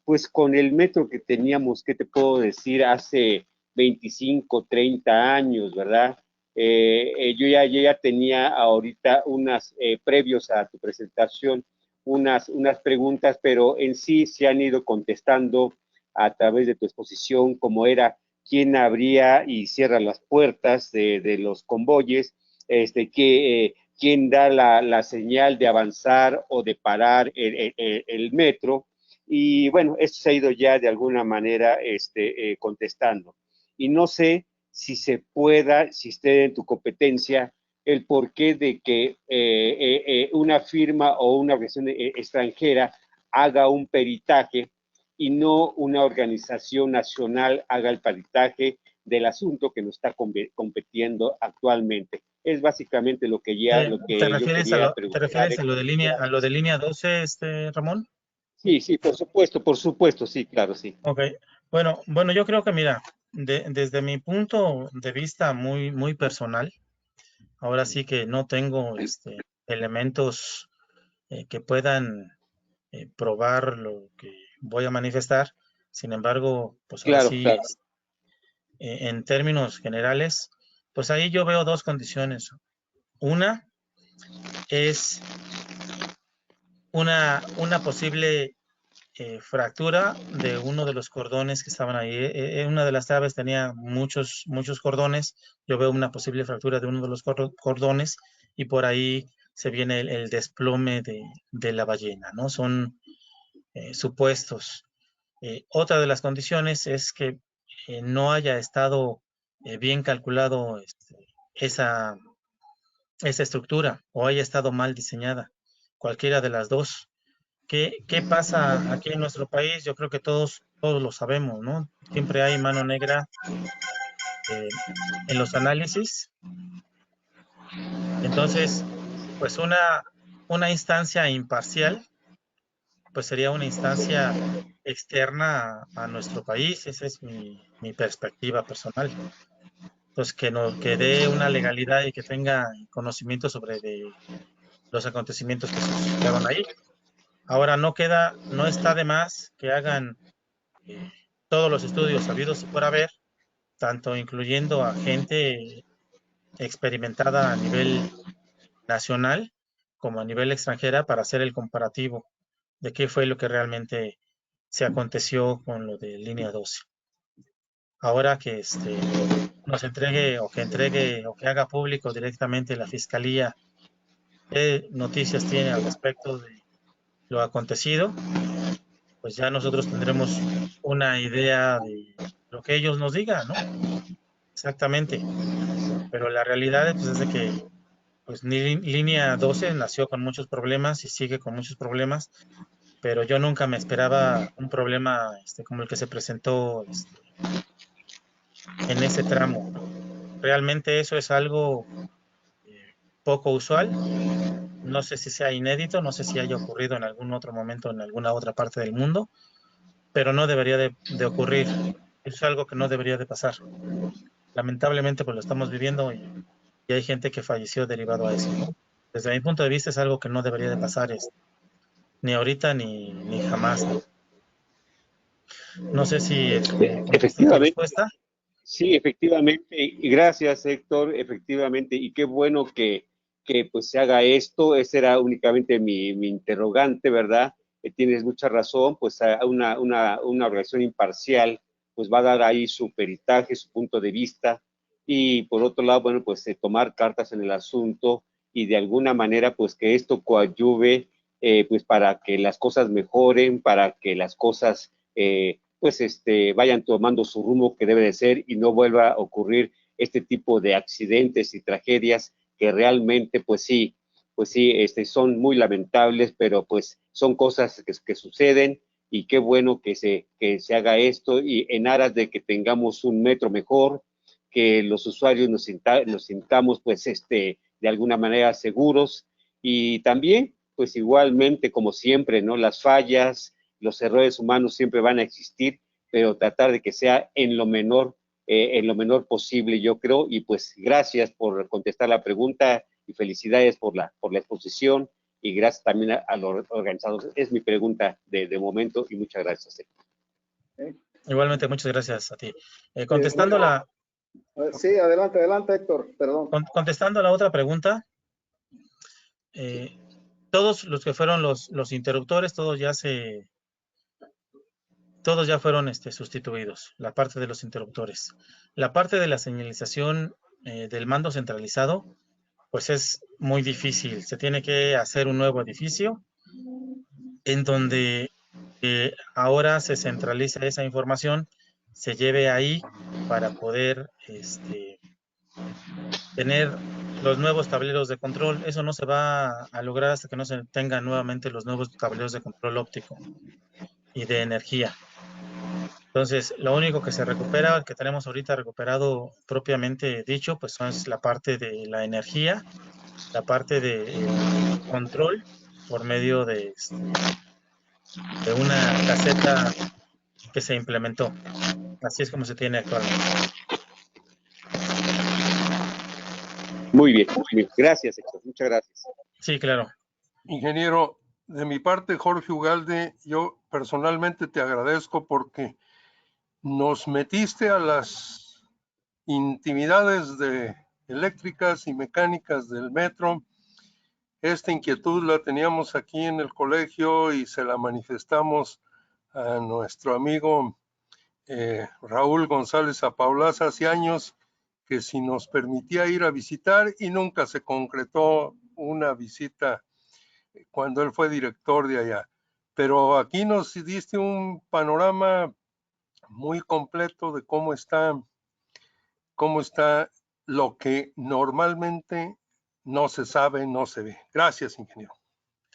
pues, con el metro que teníamos, qué te puedo decir, hace 25, 30 años, ¿verdad? Yo ya tenía ahorita previos a tu presentación, unas preguntas, pero en sí se han ido contestando a través de tu exposición, como era quién abría y cierra las puertas de los convoyes, quién da la señal de avanzar o de parar el metro, y bueno, esto se ha ido ya de alguna manera contestando. Y no sé si se pueda, si esté en tu competencia, el porqué de que una firma o una organización extranjera haga un peritaje y no una organización nacional haga el peritaje del asunto que nos está competiendo actualmente. Es básicamente lo que yo quería preguntar. ¿Te refieres a lo de línea 12, Ramón? Sí, por supuesto, sí, claro, sí. Ok, bueno, yo creo que mira, desde mi punto de vista muy personal, ahora sí que no tengo elementos que puedan probar lo que voy a manifestar. Sin embargo, pues ahora Claro, sí, claro. En términos generales, pues ahí yo veo dos condiciones. Una es una posible fractura de uno de los cordones que estaban ahí. Una de las tablas tenía muchos cordones. Yo veo una posible fractura de uno de los cordones y por ahí se viene el desplome de la ballena, ¿no? Son supuestos. Otra de las condiciones es que no haya estado bien calculado esa estructura o haya estado mal diseñada. Cualquiera de las dos. ¿Qué pasa aquí en nuestro país? Yo creo que todos lo sabemos, ¿no? Siempre hay mano negra en los análisis. Entonces, pues una instancia imparcial, pues sería una instancia externa a nuestro país. Esa es mi perspectiva personal. Entonces, que dé una legalidad y que tenga conocimiento sobre los acontecimientos que sucedieron ahí. Ahora no está de más que hagan todos los estudios habidos y por haber, tanto incluyendo a gente experimentada a nivel nacional como a nivel extranjera para hacer el comparativo de qué fue lo que realmente se aconteció con lo de línea 12. Ahora que nos entregue o que haga público directamente la fiscalía qué noticias tiene al respecto de lo acontecido, pues ya nosotros tendremos una idea de lo que ellos nos digan, ¿no? Exactamente. Pero la realidad pues, es de que pues, línea 12 nació con muchos problemas y sigue con muchos problemas, pero yo nunca me esperaba un problema como el que se presentó en ese tramo, ¿no? Realmente eso es algo poco usual. No sé si sea inédito, no sé si haya ocurrido en algún otro momento en alguna otra parte del mundo, pero no debería de ocurrir. Es algo que no debería de pasar. Lamentablemente pues lo estamos viviendo y hay gente que falleció derivado a eso, ¿no? Desde mi punto de vista es algo que no debería de pasar ni ahorita ni jamás, ¿no? No sé si contesté tu Efectivamente. respuesta. Sí, efectivamente, y gracias Héctor, efectivamente, y qué bueno que pues se haga esto. Ese era únicamente mi interrogante, ¿verdad? Tienes mucha razón, pues una organización imparcial pues va a dar ahí su peritaje, su punto de vista, y por otro lado, bueno, pues tomar cartas en el asunto y de alguna manera pues que esto coadyuve pues para que las cosas mejoren, para que las cosas pues vayan tomando su rumbo que debe de ser y no vuelva a ocurrir este tipo de accidentes y tragedias que realmente pues sí, son muy lamentables, pero pues son cosas que suceden, y qué bueno que se haga esto y en aras de que tengamos un metro mejor, que los usuarios nos sintamos pues de alguna manera seguros, y también pues igualmente como siempre, ¿no? Las fallas, los errores humanos siempre van a existir, pero tratar de que sea en lo menor posible, yo creo. Y pues gracias por contestar la pregunta y felicidades por la exposición, y gracias también a los organizadores. Es mi pregunta de momento, y muchas gracias. Igualmente, muchas gracias a ti. Contestando la... Sí, adelante, Héctor, perdón. Contestando la otra pregunta, todos los que fueron los interruptores, todos ya fueron sustituidos, la parte de los interruptores. La parte de la señalización del mando centralizado, pues es muy difícil. Se tiene que hacer un nuevo edificio en donde ahora se centraliza esa información, se lleve ahí para poder tener los nuevos tableros de control. Eso no se va a lograr hasta que no se tengan nuevamente los nuevos tableros de control óptico y de energía. Entonces, lo único que se recupera, que tenemos ahorita recuperado propiamente dicho, pues es la parte de la energía, la parte de control por medio de una caseta que se implementó. Así es como se tiene actualmente. Muy bien. Gracias, Héctor. Muchas gracias. Sí, claro. Ingeniero, de mi parte, Jorge Ugalde, yo personalmente te agradezco porque nos metiste a las intimidades eléctricas y mecánicas del metro. Esta inquietud la teníamos aquí en el colegio y se la manifestamos a nuestro amigo Raúl González Apaulaz hace años, que si nos permitía ir a visitar, y nunca se concretó una visita cuando él fue director de allá. Pero aquí nos diste un panorama muy completo de cómo está lo que normalmente no se sabe, no se ve. Gracias, ingeniero.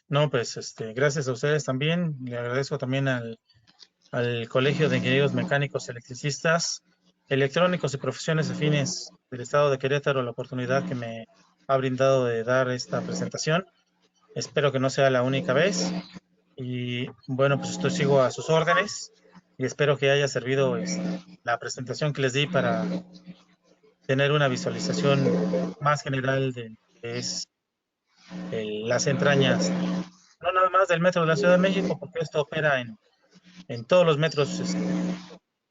No, pues gracias a ustedes también. Le agradezco también al Colegio de Ingenieros Mecánicos Electricistas, Electrónicos y Profesiones Afines del Estado de Querétaro la oportunidad que me ha brindado de dar esta presentación. Espero que no sea la única vez. Y bueno, pues sigo a sus órdenes y espero que haya servido la presentación que les di para tener una visualización más general de lo que es las entrañas, no nada más del metro de la Ciudad de México, porque esto opera en todos los metros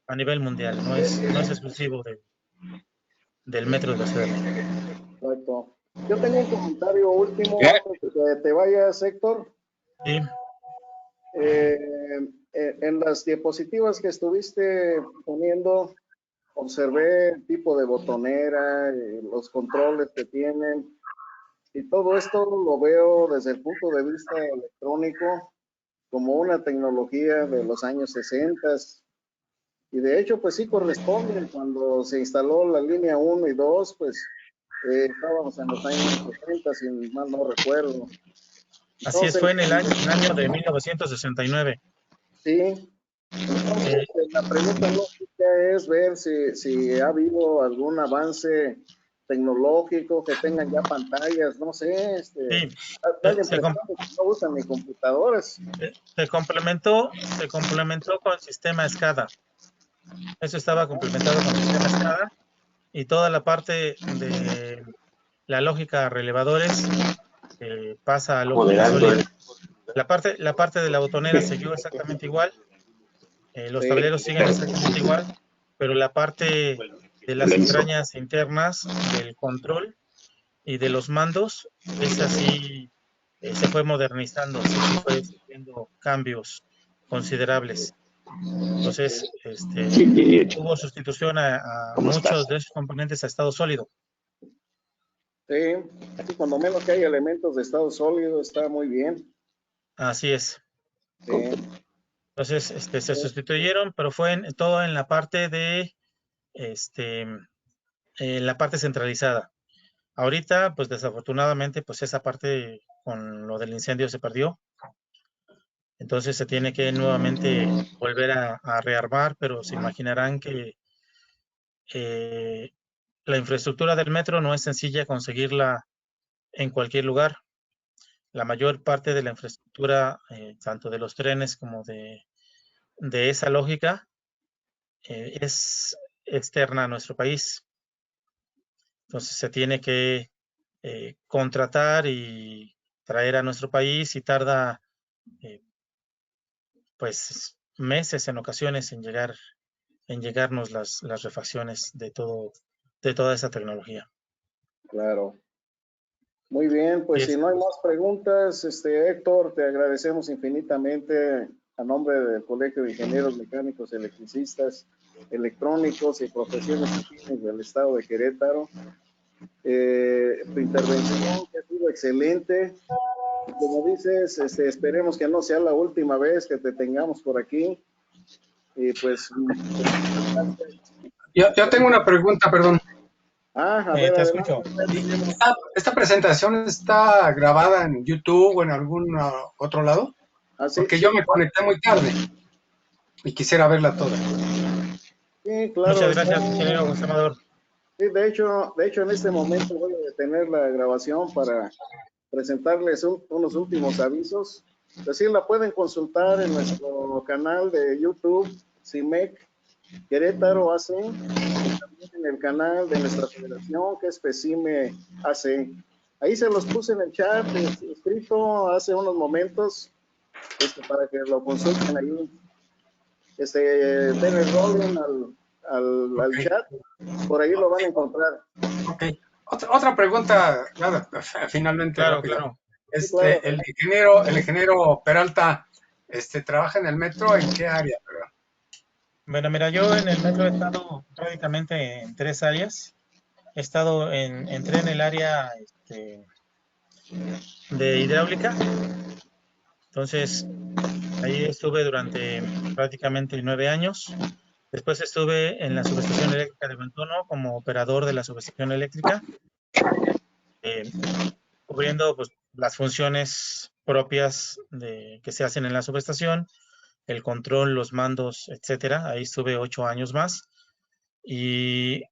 a nivel mundial, no es exclusivo del metro de la Ciudad de México. Correcto. Yo tengo un comentario último antes de que te vayas, Héctor. Sí. En las diapositivas que estuviste poniendo, observé el tipo de botonera, los controles que tienen, y todo esto lo veo desde el punto de vista electrónico como una tecnología de los años 60, y de hecho pues sí corresponde. Cuando se instaló la línea 1 y 2, pues estábamos en los años 60, si mal no recuerdo. Entonces, así es, fue en el año de 1969. Sí. Entonces, la pregunta lógica es ver si ha habido algún avance tecnológico, que tengan ya pantallas, no sé, Sí, da la impresión de que no usan ni computadores. Se complementó con el sistema SCADA. Eso estaba complementado con el sistema SCADA, y toda la parte de la lógica relevadores pasa a lógica sólida. La parte de la botonera siguió exactamente igual. Los tableros siguen exactamente igual, pero la parte de las entrañas internas del control y de los mandos, esa sí se fue modernizando, sí fue sufriendo cambios considerables. Entonces, hubo sustitución a muchos de esos componentes a estado sólido. Sí, cuando menos que hay elementos de estado sólido, está muy bien. Así es. Sí. Entonces, se sustituyeron, pero fue todo en la parte de la parte centralizada. Ahorita, pues desafortunadamente, pues esa parte con lo del incendio se perdió. Entonces se tiene que nuevamente volver a rearmar, pero se imaginarán que la infraestructura del metro no es sencilla conseguirla en cualquier lugar. La mayor parte de la infraestructura, tanto de los trenes como de esa lógica, es externa a nuestro país. Entonces se tiene que contratar y traer a nuestro país y tarda pues meses en ocasiones en llegarnos las refacciones de toda esa tecnología. Claro. Muy bien, pues si no hay más preguntas, Héctor, te agradecemos infinitamente a nombre del Colegio de Ingenieros Mecánicos, Electricistas, Electrónicos y Profesiones Afines del Estado de Querétaro. Tu intervención que ha sido excelente. Como dices, esperemos que no sea la última vez que te tengamos por aquí. Y pues... Yo tengo una pregunta, perdón. A ver, te escucho. ¿Esta presentación está grabada en YouTube o en algún otro lado? Sí, porque yo me conecté muy tarde y quisiera verla toda. Sí, claro. Muchas gracias, ingeniero José Amador. Sí, de hecho, en este momento voy a detener la grabación para presentarles unos últimos avisos. Así la pueden consultar en nuestro canal de YouTube, CIMEC Querétaro AC, y también en el canal de nuestra federación, que es PECIME AC. Ahí se los puse en el chat escrito hace unos momentos, para que lo consulten ahí. Denle rolling al chat, por ahí lo van a encontrar. Ok. Otra pregunta, finalmente Claro, rápida. claro. Claro. El ingeniero Peralta, ¿trabaja en el metro? ¿En qué área? Bueno, mira, yo en el metro he estado prácticamente en 3 áreas. Entré en el área de hidráulica. Entonces, ahí estuve durante prácticamente 9 años. Después estuve en la subestación eléctrica de Bentono como operador de la subestación eléctrica, cubriendo pues, las funciones propias que se hacen en la subestación, el control, los mandos, etcétera. Ahí estuve 8 años más. Y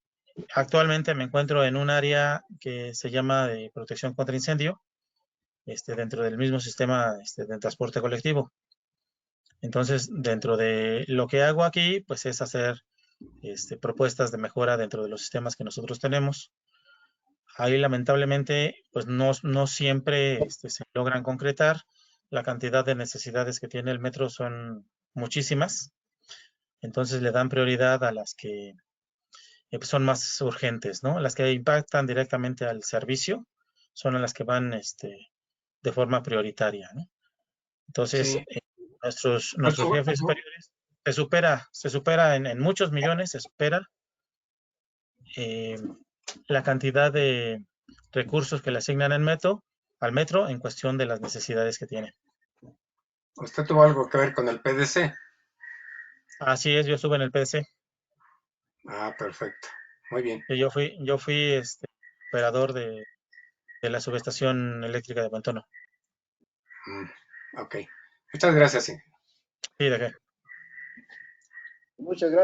actualmente me encuentro en un área que se llama de protección contra incendio, dentro del mismo sistema de transporte colectivo. Entonces, dentro de lo que hago aquí, pues es hacer propuestas de mejora dentro de los sistemas que nosotros tenemos. Ahí lamentablemente, pues no siempre se logran concretar. La cantidad de necesidades que tiene el metro son muchísimas. Entonces le dan prioridad a las que son más urgentes, ¿no? Las que impactan directamente al servicio son a las que van de forma prioritaria, ¿no? Entonces, Sí. nuestros jefes superiores se supera en muchos millones, se supera la cantidad de recursos que le asignan al metro en cuestión de las necesidades que tiene. ¿Usted tuvo algo que ver con el PDC? Así es, yo estuve en el PDC. Ah, perfecto. Muy bien. Yo fui operador de la subestación eléctrica de Bentono. Ok. Muchas gracias. Sí, ¿de qué? Muchas gracias.